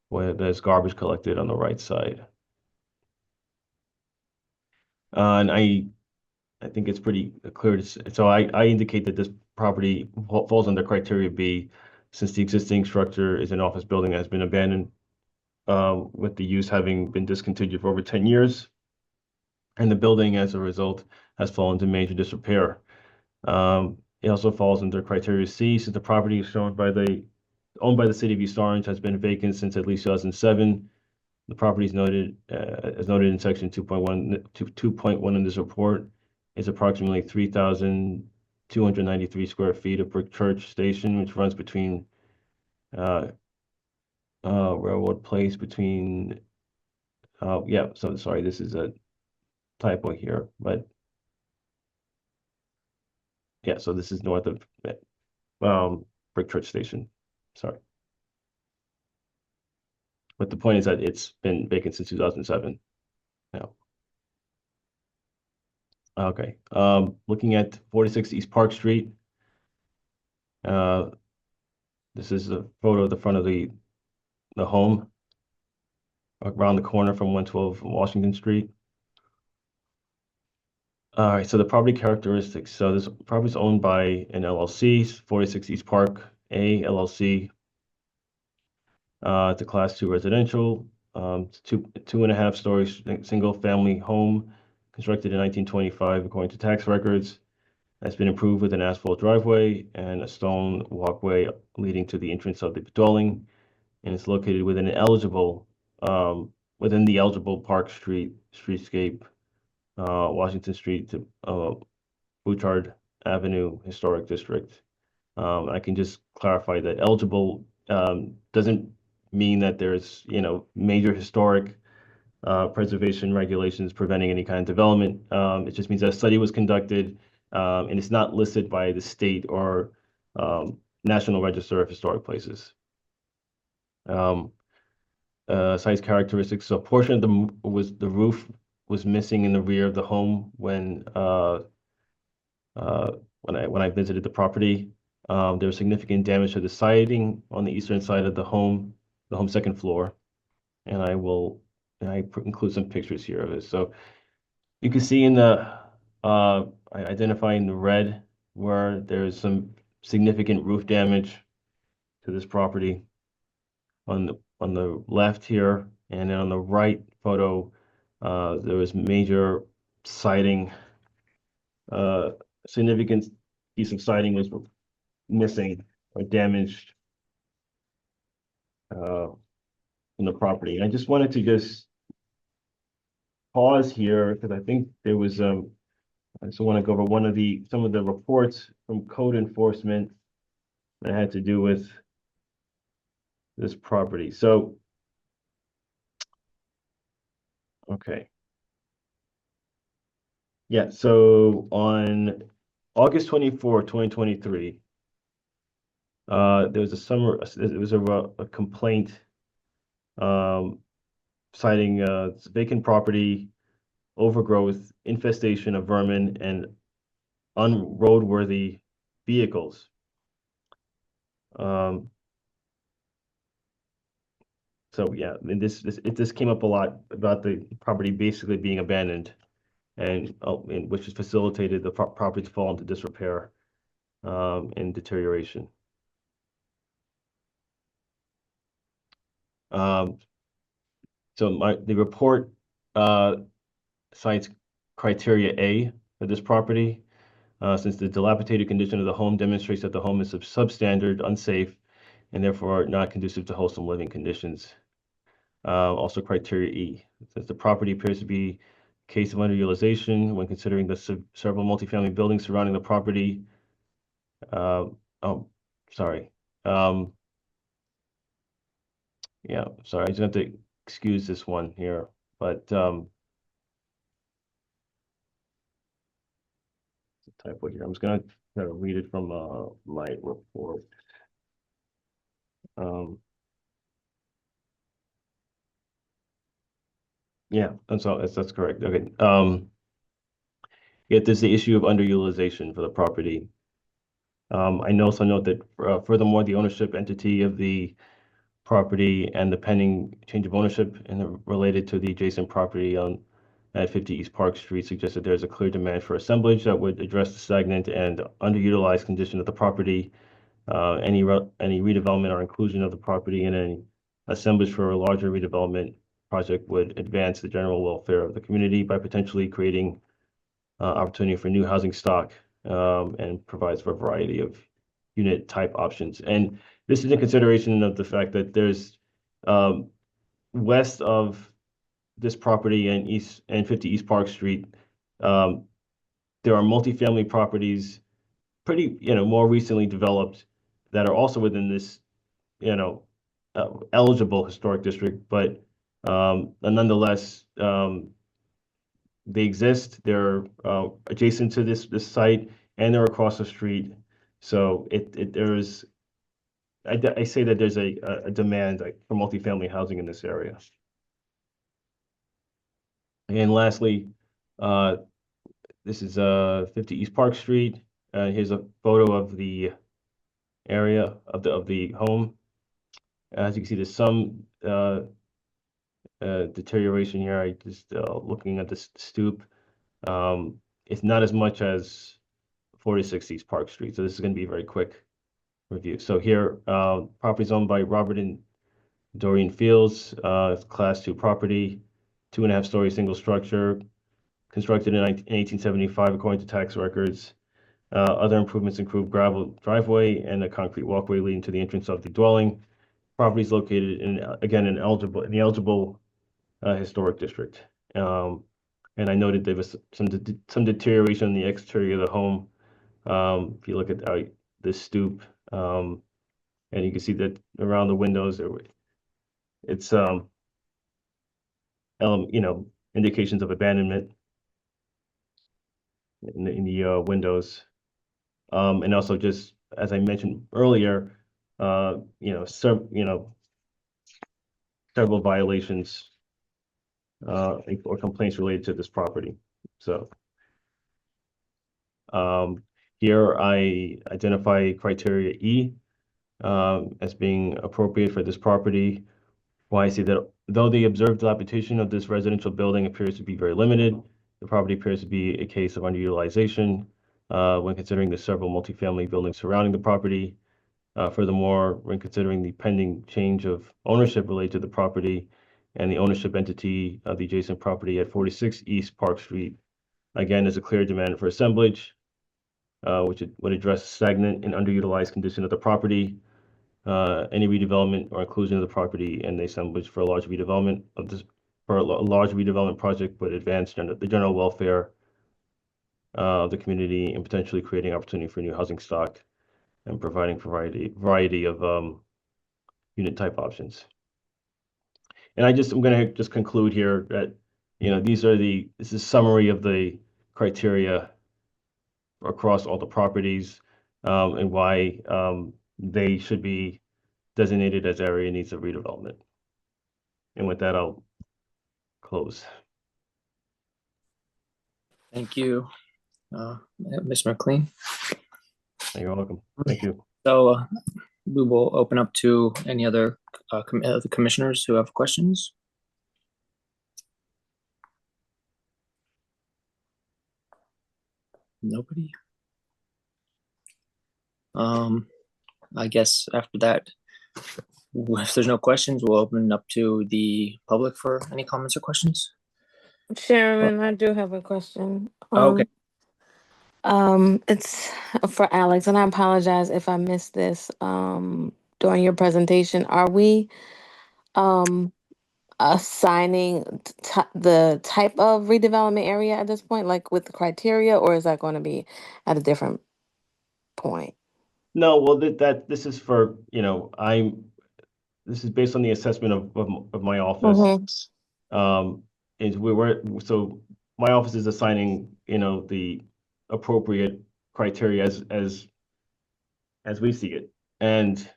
where there's garbage collected on the right side. And I think it's pretty clear. So I indicate that this property falls under criteria B, since the existing structure is an office building that has been abandoned, with the use having been discontinued for over 10 years. And the building, as a result, has fallen to major disrepair. It also falls under criteria C, since the property is owned by the city of East Orange, has been vacant since at least 2007. The property is noted, as noted in section 2.1 in this report, is approximately 3,293 square feet of Brick Church Station, which runs between Railroad Place between, yeah, so sorry, this is a typo here, but yeah, so this is north of Brick Church Station, sorry. But the point is that it's been vacant since 2007. Yeah. Okay, looking at 46 East Park Street. This is a photo of the front of the home around the corner from 112 Washington Street. All right, so the property characteristics. So this property is owned by an LLC, 46 East Park A LLC. It's a Class 2 residential, it's 2.5 stories, single family home constructed in 1925 according to tax records. Has been improved with an asphalt driveway and a stone walkway leading to the entrance of the dwelling, and it's located within the eligible Park Street streetscape, Washington Street to Bouchard Avenue Historic District. I can just clarify that eligible doesn't mean that there's major historic preservation regulations preventing any kind of development. It just means that a study was conducted, and it's not listed by the state or National Register of Historic Places. Site characteristics. So a portion of the roof was missing in the rear of the home when I visited the property. There was significant damage to the siding on the eastern side of the home second floor, and I include some pictures here of it. So you can see in the I identify in the red where there's some significant roof damage to this property on the left here, and then on the right photo, there was major siding. Significant piece of siding was missing or damaged in the property. And I just wanted to just pause here because I think there was I just want to go over some of the reports from code enforcement that had to do with this property. So okay. Yeah, so on August 24, 2023, there was a complaint citing vacant property, overgrowth, infestation of vermin, and unroadworthy vehicles. So yeah, and this came up a lot about the property basically being abandoned, and which has facilitated the property to fall into disrepair and deterioration. So the report cites criteria A for this property, since the dilapidated condition of the home demonstrates that the home is substandard, unsafe, and therefore not conducive to wholesome living conditions. Also criteria E, since the property appears to be a case of underutilization when considering the several multifamily buildings surrounding the property. Yeah, sorry, I just have to excuse this one here, but it's a typo here. I'm just gonna try to read it from my report. Yeah, that's correct. Okay. Yeah, there's the issue of underutilization for the property. I also note that furthermore, the ownership entity of the property and the pending change of ownership and related to the adjacent property at 50 East Park Street suggests that there's a clear demand for assemblage that would address the stagnant and underutilized condition of the property. Any redevelopment or inclusion of the property in an assemblage for a larger redevelopment project would advance the general welfare of the community by potentially creating opportunity for new housing stock, and provides for a variety of unit type options. And this is in consideration of the fact that there's west of this property and 50 East Park Street, there are multifamily properties pretty, more recently developed that are also within this, eligible historic district, but nonetheless, they exist. They're adjacent to this site, and they're across the street. So I say that there's a demand for multifamily housing in this area. And lastly, This is 50 East Park Street. Here's a photo of the area of the home. As you can see, there's some deterioration here. I just looking at this stoop. It's not as much as 46 East Park Street, so this is going to be a very quick review. So here, property is owned by Robert and Doreen Fields. It's Class 2 property, 2.5-story single structure, constructed in 1875 according to tax records. Other improvements include gravel driveway and a concrete walkway leading to the entrance of the dwelling. Property is located in the eligible historic district. And I noted there was some deterioration in the exterior of the home. If you look at this stoop, and you can see that around the windows, it's indications of abandonment in the windows, and also just as I mentioned earlier, several violations or complaints related to this property. So here I identify criteria E as being appropriate for this property. Why I see that though the observed dilapidation of this residential building appears to be very limited, the property appears to be a case of underutilization when considering the several multifamily buildings surrounding the property. Furthermore, when considering the pending change of ownership related to the property and the ownership entity of the adjacent property at 46 East Park Street, again, there's a clear demand for assemblage, which would address stagnant and underutilized condition of the property, any redevelopment or inclusion of the property and the assemblage for a large redevelopment project would advance the general welfare of the community and potentially creating opportunity for new housing stock and providing variety of unit type options. And I'm going to conclude here that this is a summary of the criteria across all the properties and why they should be designated as area needs of redevelopment. And with that, I'll close. Thank you, Ms. McLean. You're welcome. Thank you. So we will open up to any other the commissioners who have questions. Nobody. I guess after that, if there's no questions, we'll open it up to the public for any comments or questions. Chairman, I do have a question. Okay. It's for Alex, and I apologize if I missed this during your presentation. Are we assigning the type of redevelopment area at this point, like with the criteria, or is that going to be at a different point? No, well, this is for this is based on the assessment of my office. So my office is assigning the appropriate criteria as we see it, and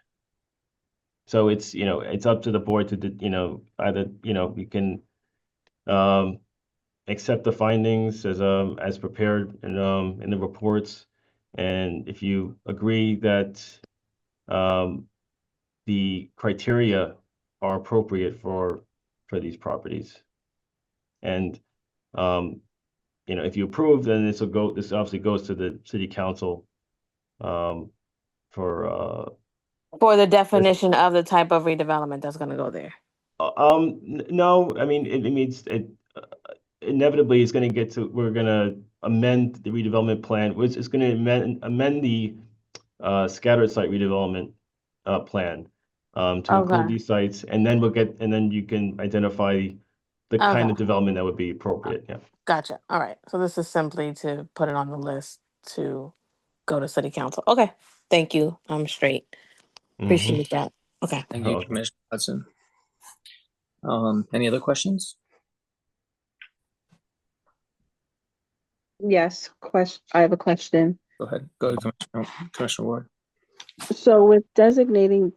so it's it's up to the board to either you can accept the findings as prepared in the reports, and if you agree that the criteria are appropriate for these properties, and if you approve, then this obviously goes to the city council for the definition of the type of redevelopment that's going to go there. No, I mean it means inevitably it's going to get to, we're going to amend the redevelopment plan, which is going to amend the scattered site redevelopment plan to include these sites, and then you can identify the kind of development that would be appropriate. Yeah. Gotcha. All right. So this is simply to put it on the list to go to city council. Okay. Thank you. I'm straight. Appreciate that. Okay. Thank you, Commissioner Hudson. Any other questions? Yes, I have a question. Go ahead. Go to Commissioner Ward. So with designating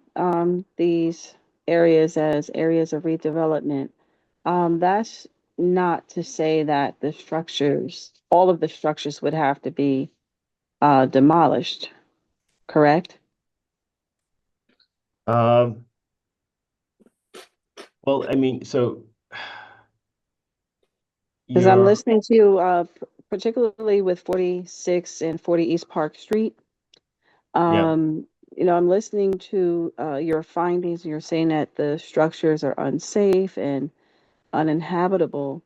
these areas as areas of redevelopment, that's not to say that the structures, all of the structures would have to be demolished, correct? Well, I mean, so Because I'm you're, listening to you, particularly with 46 and 40 East Park Street. yeah, I'm listening to your findings. You're saying that the structures are unsafe and uninhabitable.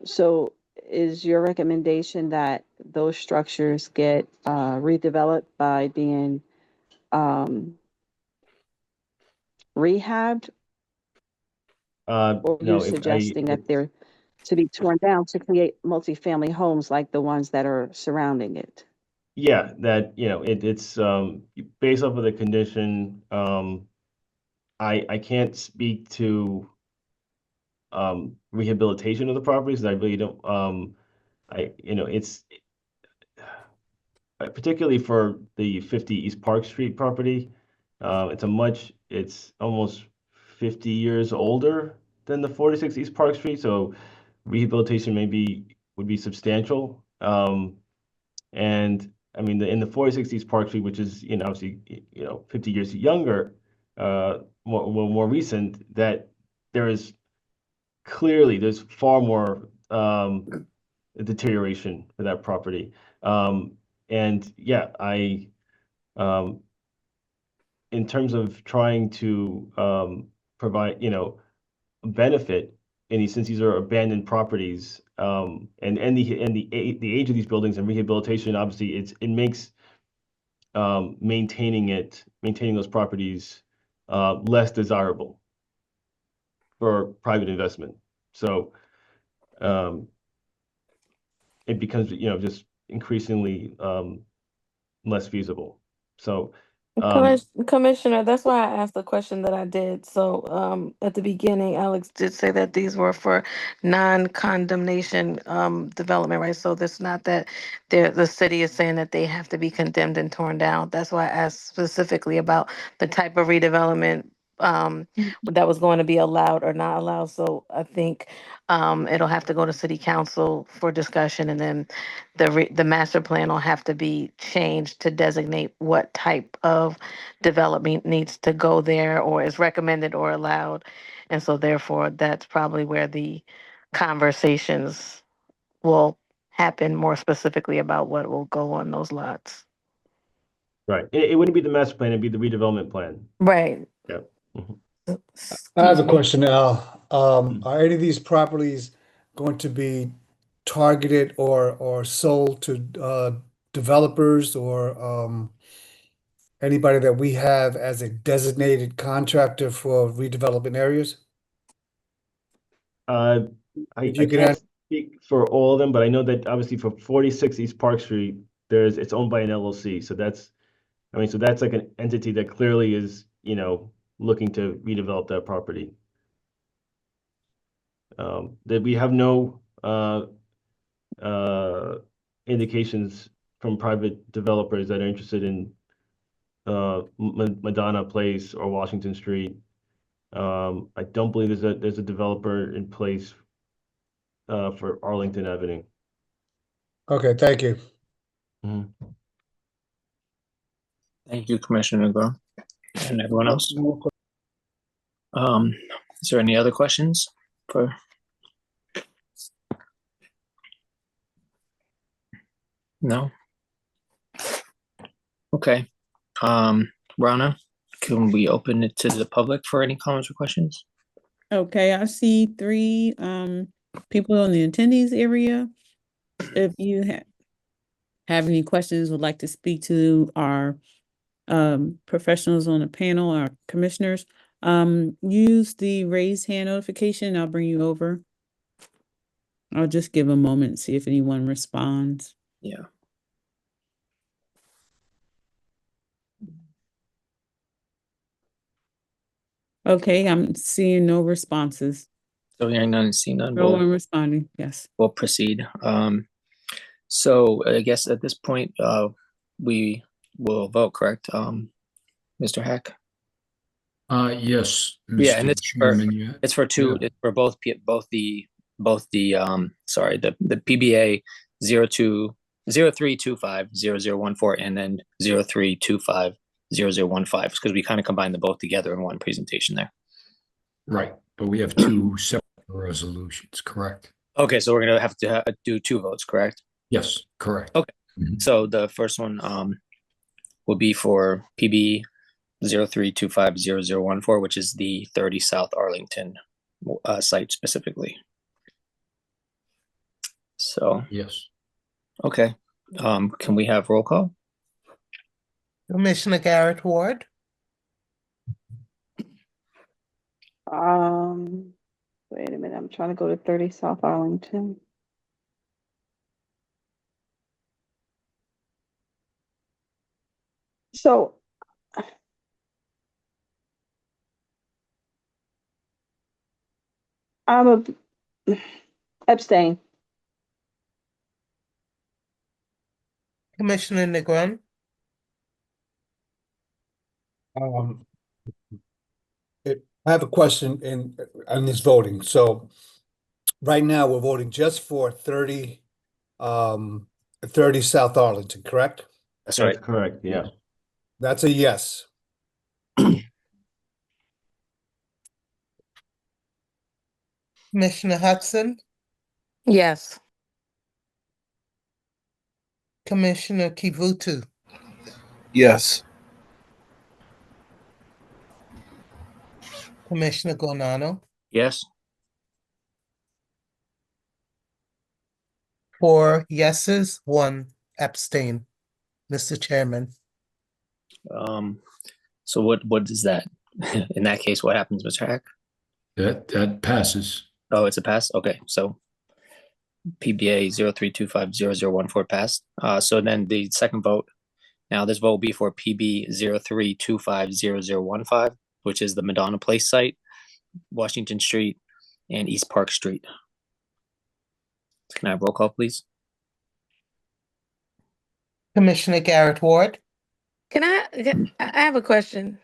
So is your recommendation that those structures get redeveloped by being rehabbed, or you're no, if suggesting that they're to be torn down to create multifamily homes like the ones that are surrounding it? yeah, that, it's based off of the condition. I can't speak to rehabilitation of the properties. I really don't. It's particularly for the 50 East Park Street property. It's almost 50 years older than the 46 East Park Street, so rehabilitation would be substantial. And I mean, in the 46 East Park Street, which is, obviously, 50 years younger, more recent, that there's far more deterioration for that property. And yeah, in terms of trying to provide, benefit, since these are abandoned properties, and the age of these buildings and rehabilitation, obviously, it makes maintaining those properties less desirable for private investment. So it becomes, just increasingly less feasible. So Commissioner, that's why I asked the question that I did. So, at the beginning, Alex did say that these were for non-condemnation, development, right? So it's not that the city is saying that they have to be condemned and torn down. That's why I asked specifically about the type of redevelopment, that was going to be allowed or not allowed. So I think, it'll have to go to city council for discussion, and then the master plan will have to be changed to designate what type of development needs to go there or is recommended or allowed. And so therefore, that's probably where the conversations will happen more specifically about what will go on those lots. right, it wouldn't be the master plan; it'd be the redevelopment plan. Right. Yeah. Mhm. I have a question, Al. Are any of these properties going to be targeted or sold to developers or anybody that we have as a designated contractor for redevelopment areas? I If you could can't add, speak for all of them, but I know that obviously for 46 East Park Street, it's owned by an LLC. So that's like an entity that clearly is, looking to redevelop that property. That we have no indications from private developers that are interested in Madonna Place or Washington Street. I don't believe there's a developer in place for Arlington Avenue. okay, thank you. Mhm. Thank you, Commissioner Negron, and everyone else. More que- Is there any other questions for? No? Okay. Rana, can we open it to the public for any comments or questions? Okay, I see three people in the attendees area. If you have any questions, would like to speak to our professionals on the panel, our commissioners, use the raise hand notification. I'll bring you over. I'll just give a moment, see if anyone responds. Yeah. Okay, I'm seeing no responses. So hearing none, seeing none, No one responding, yes. we'll proceed. So I guess at this point, we will vote, correct? Mr. Hack? Yes, Yeah, and Mr. it's Chairman, yeah. It's for two, Yeah. it's for both the both the the PBA 03250014 and then 03250015 because we kind of combined them both together in one presentation there. Right, but we have two separate resolutions, correct? Okay, so we're gonna have to do two votes, correct? Yes, correct. Okay. Mhm. So the first one will be for PB 03250014, which is the 30 South Arlington site specifically. So, Yes. okay. Can we have roll call? Commissioner Garrett Ward, Wait a minute, I'm trying to go to 30 South Arlington. So I'm abstain. Commissioner Negron, I have a question on this voting. So right now we're voting just for 30 South Arlington, correct? That's right. That's correct, yeah. That's a yes. Commissioner Hudson, Yes. Commissioner Kivutu, Yes. Commissioner Gonano, Yes. 4 yeses, 1 abstain. Mr. Chairman, So what is that? In that case, what happens, Mr. Hack? That passes. Oh, it's a pass? Okay, so PBA 03250014 passed. So then the second vote, now this vote will be for PB 03250015, which is the Madonna Place site, Washington Street, and East Park Street. Can I have roll call, please? Commissioner Garrett Ward, I have a question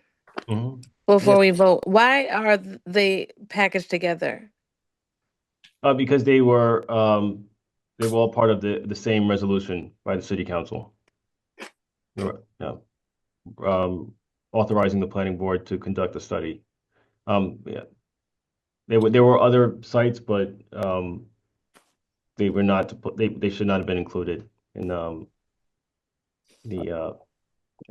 Mhm. before Yes. we vote. Why are they packaged together? Because they were all part of the same resolution by the city council. They were, authorizing the planning board to conduct a study. Yeah. There were other sites, but they were not they should not have been included in the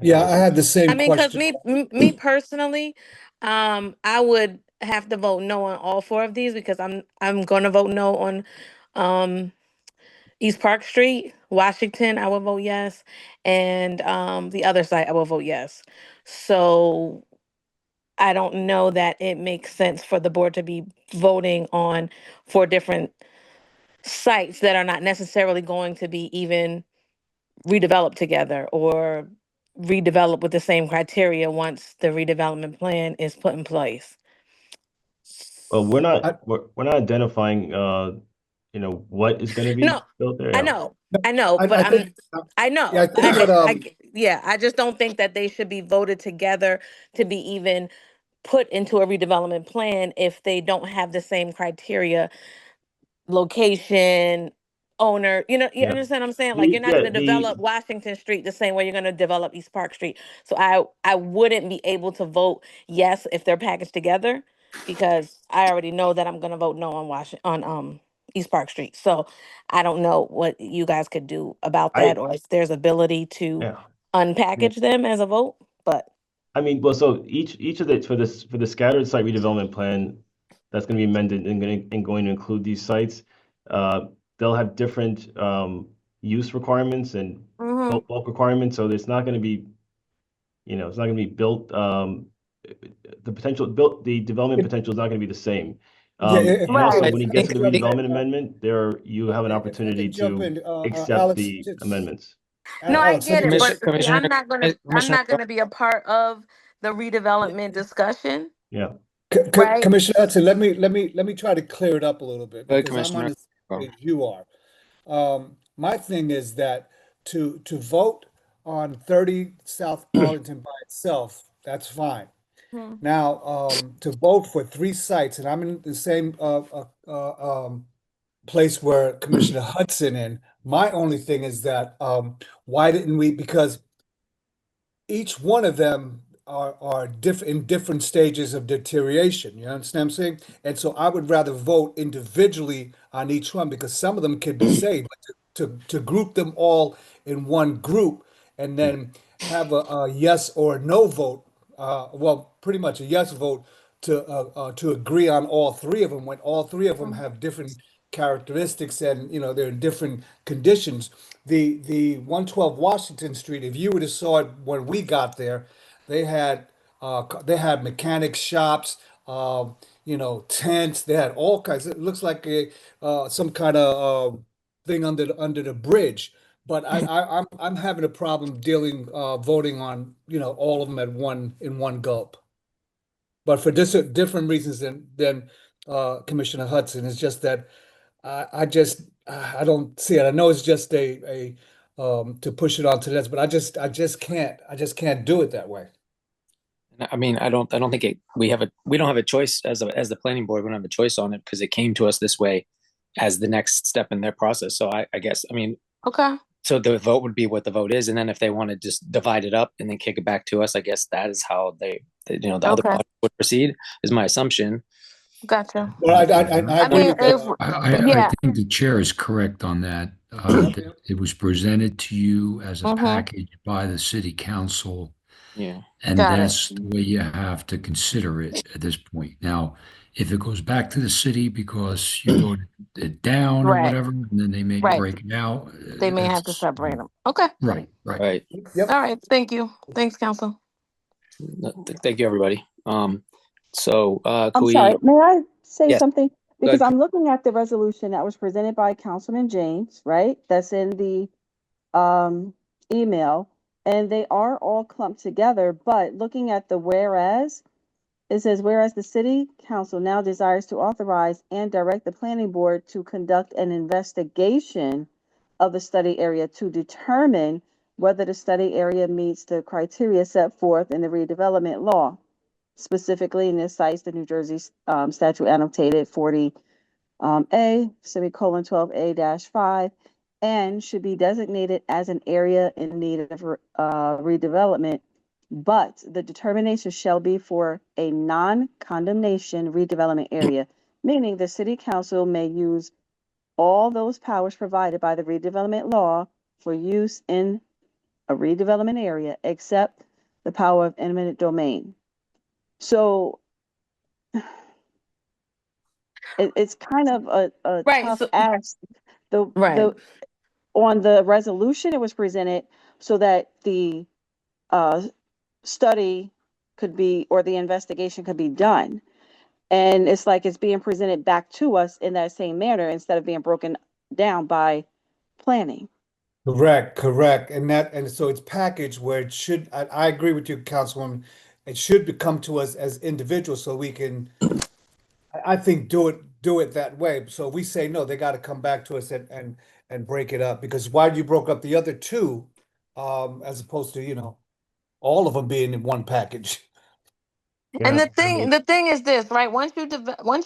Yeah, I had the same I mean, because question. me personally, I would have to vote no on all 4 of these because I'm going to vote no on East Park Street, Washington. I will vote yes, and the other side I will vote yes. So I don't know that it makes sense for the board to be voting on 4 different sites that are not necessarily going to be even redeveloped together or redeveloped with the same criteria once the redevelopment plan is put in place. Well, we're I- not identifying what is going to be No, built there. I Yeah. know, but I think, I know. yeah, I think what, Yeah, I just don't think that they should be voted together to be even put into a redevelopment plan if they don't have the same criteria, location, owner. You Yeah. understand what I'm saying? Like, you're not going to develop Washington Street the same way you're going to develop East Park Street. So I wouldn't be able to vote yes if they're packaged together because I already know that I'm going to vote no on East Park Street. So I don't know what you guys could do about that or if there's ability to Yeah. unpackage them as a vote, but I mean, well, so each of the for the scattered site redevelopment plan that's going to be amended and going to include these sites, they'll have different use requirements and bulk requirements. So there's not going to be, it's not going to be built. The development potential is not going to be the same. And also, when you get to the redevelopment amendment, you have an opportunity to accept the amendments. no, I Alex, let get me it, just- but see, I'm not gonna be a part of the redevelopment discussion. Yeah. Right. Commissioner Hudson, let me try to clear it up a little bit Go ahead, because I'm on the Commissioner. same page you are. My thing is that to vote on 30 South Arlington by itself, that's fine. Now, to vote for 3 sites, and I'm in the same place where Commissioner Hudson in. My only thing is that, why didn't we, because each one of them are in different stages of deterioration. You understand what I'm saying? And so I would rather vote individually on each one because some of them could be saved, but to group them all in one group and then have a yes or a no vote, well, pretty much a yes vote to agree on all three of them when all three of them have different characteristics and they're in different conditions. The 112 Washington Street, if you would have saw it when we got there, they had mechanic shops, tents. They had all kinds. It looks like some kind of thing under the bridge. But I'm having a problem voting on all of them in one gulp. But for different reasons than Commissioner Hudson. It's just that I don't see it. I know it's just a to push it onto this, but I just can't do it that way. I mean, I don't think we don't have a choice as the planning board. We don't have a choice on it because it came to us this way as the next step in their process. So I guess, I mean, Okay. so the vote would be what the vote is, and then if they want to just divide it up and then kick it back to us, I guess that is how the other Okay. project would proceed. Is my assumption. Agree Well, I agree mean, with that. I think the chair is correct on that. That it was presented to you as a package by the city council, Yeah. and Got it. that's the way you have to consider it at this point. Now, if it goes back to the city because you voted it down or Right. whatever, and then they may Right. break it out, They may have to that's separate them. Okay. right. Right. Yep. All right. Thank you. Thanks, council. Thank you, everybody. So could I'm we? sorry, may I say Yes. something? Because ahead. I'm looking at the resolution that was presented by Councilman James, right? That's in the email, and they are all clumped together, but looking at the whereas, it says, whereas the city council now desires to authorize and direct the planning board to conduct an investigation of the study area to determine whether the study area meets the criteria set forth in the redevelopment law. Specifically, in this cites the New Jersey statute annotated 40 A, semicolon 12A-5, and should be designated as an area in need of redevelopment, but the determination shall be for a non-condemnation redevelopment area, meaning the city council may use all those powers provided by the redevelopment law for use in a redevelopment area, except the power of eminent domain. So it's kind of a Right, tough so- ask. Right. On the resolution, it was presented so that the study could be, or the investigation could be done. And it's like it's being presented back to us in that same manner instead of being broken down by planning. Correct. And so it's packaged where it should, I agree with you, Councilwoman. It should come to us as individuals so we can, I think, do it that way. So we say, no, they got to come back to us and break it up, because why you broke up the other two, as opposed to, all of them being in one package. And Yeah, the thing is this, right? Once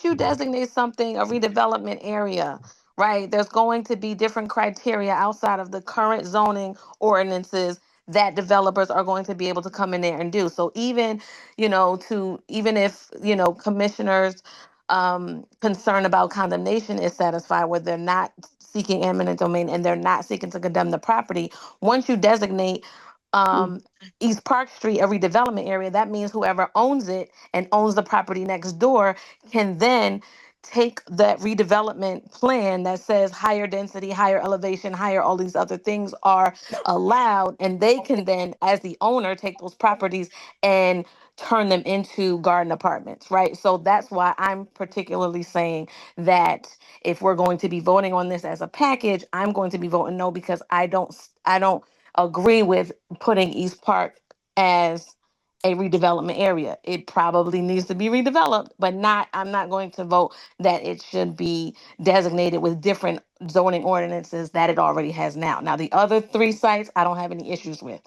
you designate something a redevelopment area, right? There's going to be different criteria outside of the current zoning ordinances that developers are going to be able to come in there and do. So even, even if, commissioners concern about condemnation is satisfied, where they're not seeking eminent domain and they're not seeking to condemn the property, once you designate East Park Street a redevelopment area, that means whoever owns it and owns the property next door can then take that redevelopment plan that says higher density, higher elevation, higher all these other things are allowed, and they can then, as the owner, take those properties and turn them into garden apartments, right? So that's why I'm particularly saying that if we're going to be voting on this as a package, I'm going to be voting no, because I don't agree with putting East Park as a redevelopment area. It probably needs to be redeveloped, but I'm not going to vote that it should be designated with different zoning ordinances that it already has now. Now, the other three sites, I don't have any issues with.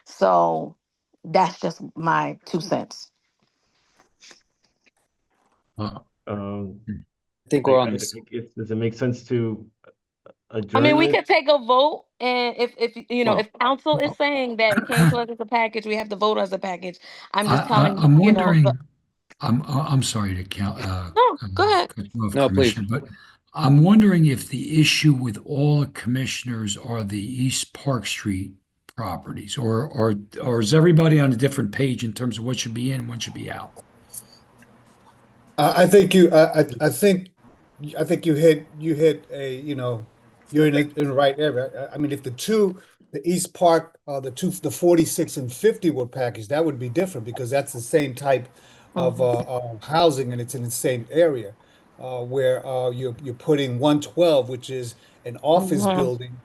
So that's just my 2 cents. Um, think we're on this. Does it make sense to I adjourn mean, we this? could take a vote, and if you know, Well, if council is well, saying that it came to us as a package, we have to vote as a package. I'm just telling I'm you know. wondering, I'm sorry to count, No, go ahead. cut you off, No, please. Commissioner, but I'm wondering if the issue with all the commissioners are the East Park Street properties, or is everybody on a different page in terms of what should be in and what should be out? I think you hit a, you're in the right area. I mean, if the East Park, the 46 and 50 were packaged, that would be different because that's the same type of housing and it's in the same area. Where you're putting 112, which is an office building,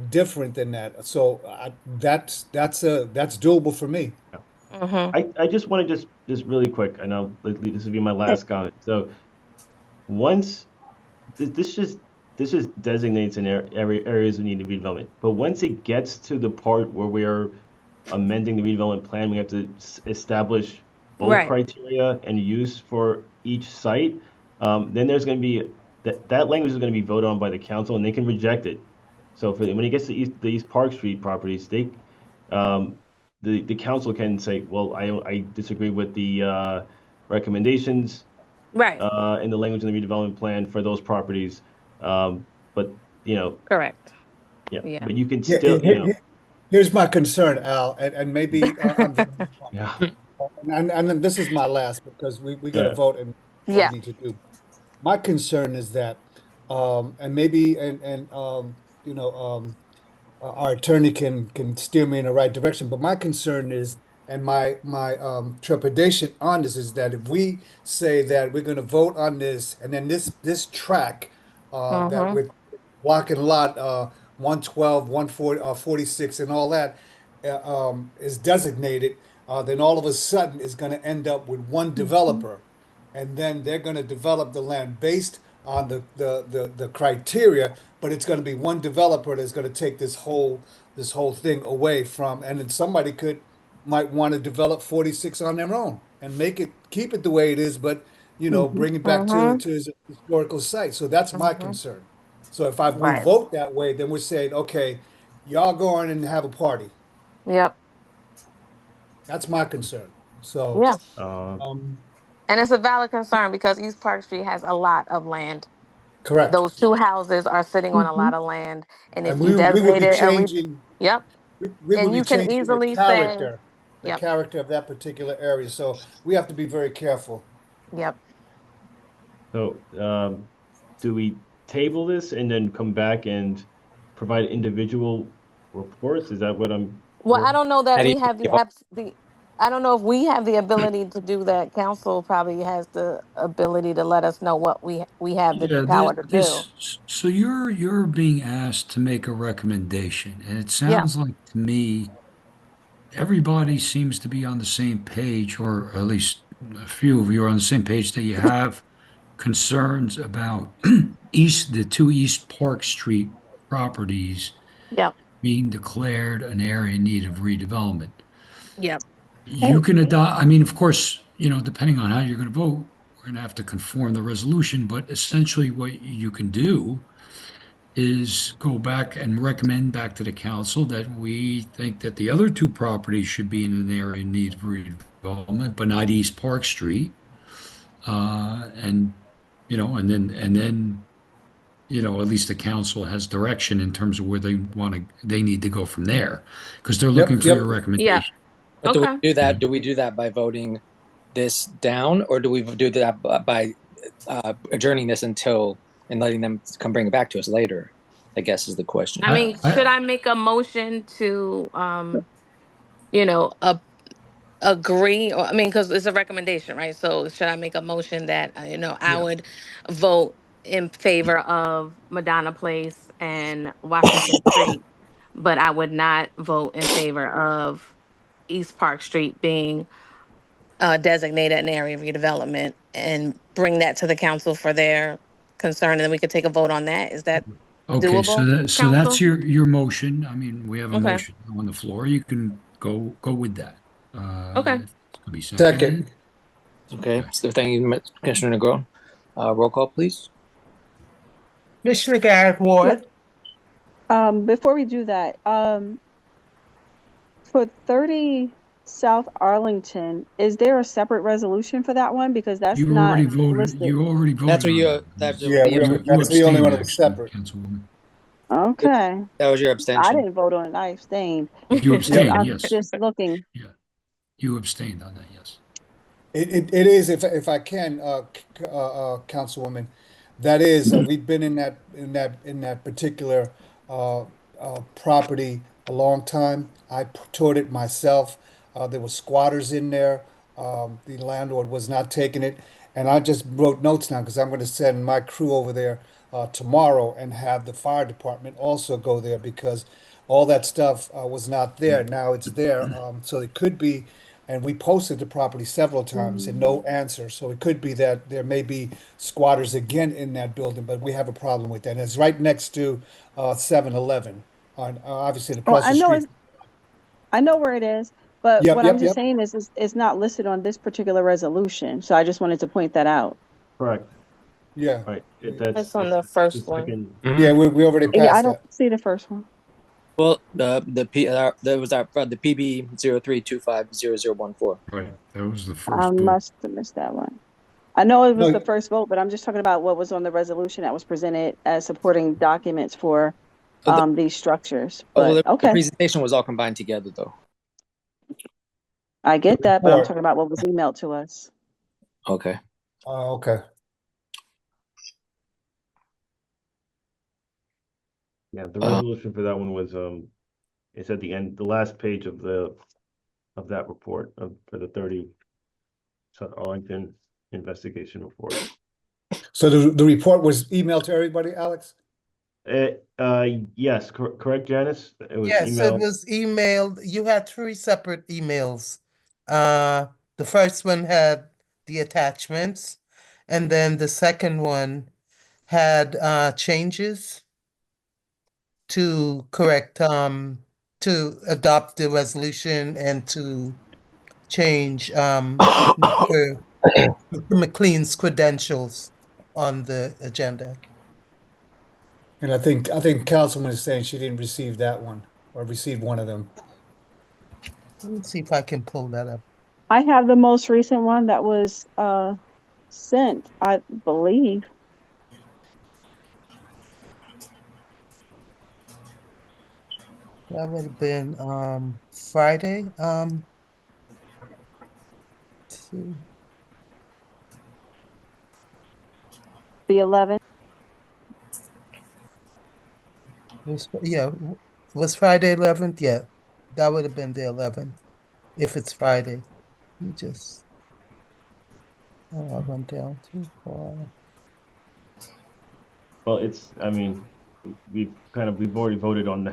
different than that. So that's doable for me. I just want to just really quick. I know this will be my last comment. So once this just designates an areas that need redevelopment, but once it gets to the part where we are amending the redevelopment plan, we have to establish both Right. criteria and use for each site. Then there's going to be that language is going to be voted on by the council, and they can reject it. So when it gets to the East Park Street properties, they the council can say, well, I disagree with the recommendations Right. in the language in the redevelopment plan for those properties. But Correct. yeah, but you can Yeah, still, here's my concern, Al, and maybe yeah. and then this is my last because we got to Yeah. vote and what Yeah. we need to do. My concern is that, and maybe our attorney can steer me in the right direction. But my concern is, and my trepidation on this is that if we say that we're going to vote on this, and then this track that with block and lot 112, 140, 46, and all that is designated, then all of a sudden it's going to end up with one developer, and then they're going to develop the land based on the criteria, but it's going to be one developer that's going to take this whole thing away from, and then somebody might want to develop 46 on their own and keep it the way it is, but bring it back to its historical site. So that's my concern. So if we Right. vote that way, then we're saying, okay, y'all go on and have a party. Yep. That's my concern. So Yeah. um, And it's a valid concern because East Park Street has a lot of land. correct. Those two houses are sitting on a lot of land, and if And you we would designate be it, changing. yep, We would and be you can changing easily the say, character, Yep. of that particular area. So we have to be very careful. yep. So do we table this and then come back and provide individual reports? Is that what I'm? Well, I don't know that How do we you have give up? I don't know if we have the ability to do that. Council probably has the ability to let us know what we have the Yeah, power to do. so you're being asked to make a recommendation, and it Yeah. sounds like to me everybody seems to be on the same page, or at least a few of you are on the same page that you have concerns about the two East Park Street properties Yep. being declared an area in need of redevelopment. Yep. You can adopt, I mean, of course, depending on how you're going to vote, we're going to have to conform the resolution, but essentially what you can do is go back and recommend back to the council that we think that the other two properties should be in an area in need of redevelopment, but not East Park Street. And then at least the council has direction in terms of where they need to go from there, because they're looking for yep. your recommendation. But do we Okay. do that? Do we do that by voting this down, or do we do that by adjourning this and letting them bring it back to us later? I guess is the question. I mean, I- should I make a motion to, agree? Or I mean, because it's a recommendation, right? So should I make a motion that I Yeah. would vote in favor of Madonna Place and Washington Street, but I would not vote in favor of East Park Street being designated an area of redevelopment, and bring that to the council for their concern, and then we could take a vote on that. Is that Okay, doable, so that's council? your motion. I mean, we have a Okay. motion on the floor. You can go with that. Okay. It's gonna be Second. Okay. So thank you, Commissioner Negron. Roll call, please. Commissioner Garrett Ward, Before we do that, for 30 South Arlington, is there a separate resolution for that one? Because that's You not already voted, listed. you already voted That's what on you. that. That's Yeah, the, You that's the only one that abstained, was actually, separate. Councilwoman. Okay, that was your I abstention. didn't vote on it, I abstained. You abstained, I'm yes. just looking. You abstained on that, yes. It is, if I can, Councilwoman, that is, we've been in that particular property a long time. I toured it myself. There were squatters in there. The landlord was not taking it, and I just wrote notes now because I'm going to send my crew over there tomorrow and have the fire department also go there because all that stuff was not there. Now it's there, so it could be. And we posted the property several times and no answer. So it could be that there may be squatters again in that building, but we have a problem with that. And it's right next to 7-Eleven on obviously Well, across the street. I know where it is, but Yep, what yep, I'm just yep. saying is it's not listed on this particular resolution. So I just wanted to point that out. Correct. Yeah. Right. It's on the first the one. second. Yeah, we already Yeah, I passed don't that. see the first one. Well, there was our the PB 03250014. Right, that was the I first vote. must have missed that one. I know it was No. the first vote, but I'm just talking about what was on the resolution that was presented as supporting documents for these structures. Oh, well, But the okay, presentation was all combined together, though. I get that, but I'm Report. talking about what was emailed to us. Okay. Okay. Yeah, the resolution for that one was it's at the end, the last page of that report for the 30 South Arlington investigation report. So the report was emailed to everybody, Alex? Yes, correct, Janice? It was yes, it emailed. was emailed. You had 3 separate emails. The first one had the attachments, and then the second one had changes to correct to adopt the resolution and to change Mr. McLean's credentials on the agenda. And I think Councilwoman is saying she didn't receive that one or received one of them. Let me see if I can pull that up. I have the most recent one that was sent, I believe. That would have been Friday. Let's see. The 11th. Was Friday 11th? Yeah, that would have been the 11th if it's Friday. You just I went down too far. Well, I mean, we've already voted on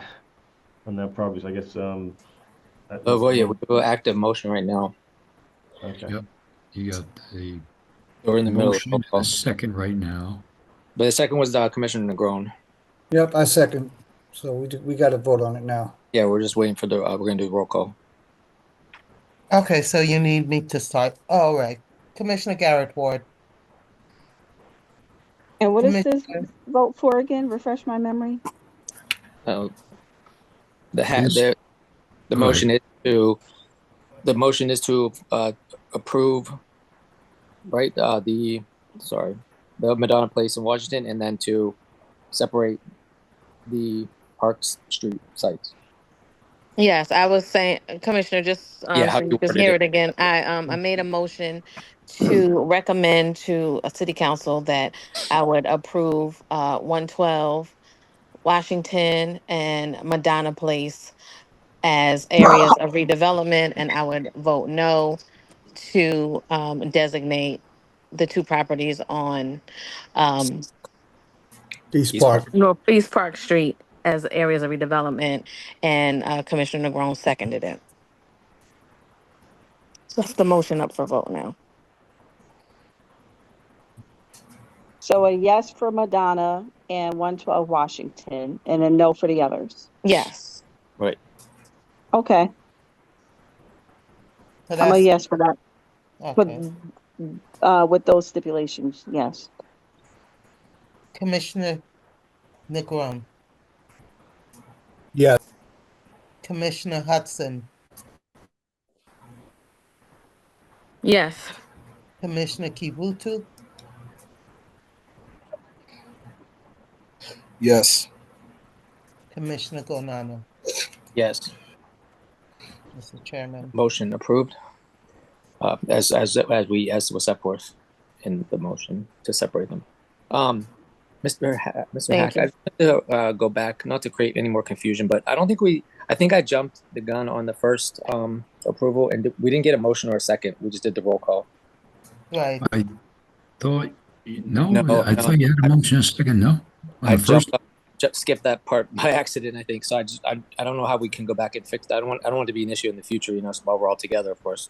that property, so I guess Oh, well, yeah, we have an active motion right now. Okay. Yep. You got a We're in the middle of motion, roll a call. second right now. But the second was Commissioner Negron. Yep, I second. So we got to vote on it now. Yeah, we're just waiting for we're gonna do roll call. Okay, so you need me to start. All right, Commissioner Garrett Ward. And what is this Commissioner- vote for again? Refresh my memory. The Yes. Go motion is to approve, right? The Madonna Place in Washington, and then to separate the Parks Street sites. Yes, I was saying, Commissioner, just Yeah, how so you you can worded hear it. it again. I made a motion to recommend to a city council that I would approve 112 Washington and Madonna Place as areas of redevelopment, and I would vote no to designate the 2 properties on East Park. Northeast Park Street as areas of redevelopment, and Commissioner Negron seconded it. That's the motion up for vote now. So a yes for Madonna and 112 Washington, and a no for the others. Yes. Right. Okay, So I'm a that's yes for that. okay. But with those stipulations, yes. Commissioner Negron, Yes. Commissioner Hudson, Yes. Commissioner Kivutu, Yes. Commissioner Gonano. Yes, Mr. Chairman. motion approved. As was set forth in the motion to separate them. Mr. Thank Hack, you. I just want to go back, not to create any more confusion, but I don't think I think I jumped the gun on the first approval, and we didn't get a motion or a second. We just did the roll call. Right. I thought, no, No, I thought you had a motion a second, no? On I the first, skipped that part by accident, I think. So I don't know how we can go back and fix that. I don't want it to be an issue in the future, while we're all together, of course.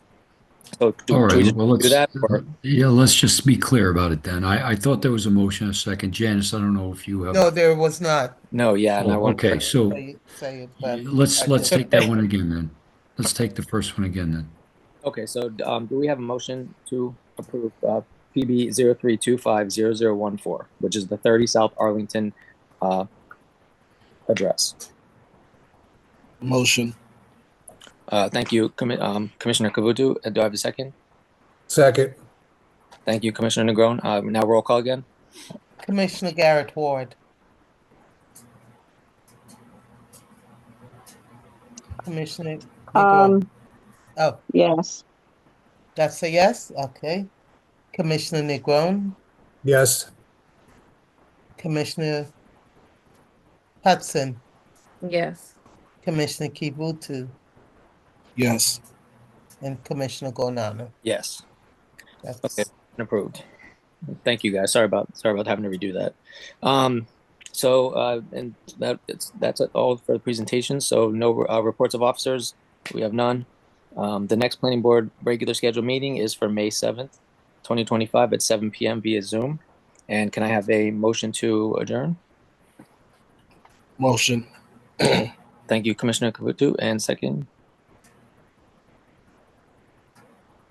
So do all we right, just well, do that? Or? yeah, let's just be clear about it then. I thought there was a motion a second. Janice, I don't know if you have. No, there was not. No, yeah, and I Oh, want okay, so Say it, but let's I take that one again then. Let's take the first one again then. Okay, so do we have a motion to approve PB 03250014, which is the 30 South Arlington address? Motion. Thank you, Commissioner Kavutu. Do I have a second? Second. Thank you, Commissioner Negron. Now roll call again. Commissioner Garrett Ward. Commissioner Negron. Oh, Yes. that's a yes? Okay. Commissioner Negron, Yes. Commissioner Hudson, Yes. Commissioner Kivutu, Yes. and Commissioner Gonano. Yes. That's Okay, approved. Thank you, guys. Sorry about having to redo that. And that's all for the presentation. So no reports of officers. We have none. The next planning board regular scheduled meeting is for May 7th, 2025 at 7 p.m. via Zoom. And can I have a motion to adjourn? Motion. Thank you, Commissioner Kavutu. And second.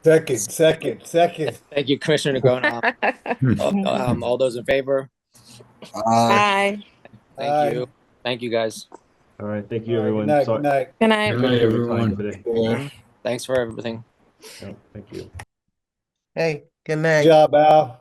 Second. Thank you, Commissioner Negron. All those in favor? Aye. Aye. Thank you. Thank you, guys. All right, thank you, All right, everyone. Good night. Sorry- Good night. Good night. Good Thank night, you for your time everyone. today. Thanks for everything. Yeah, thank you. Hey, good Good night. job, Al.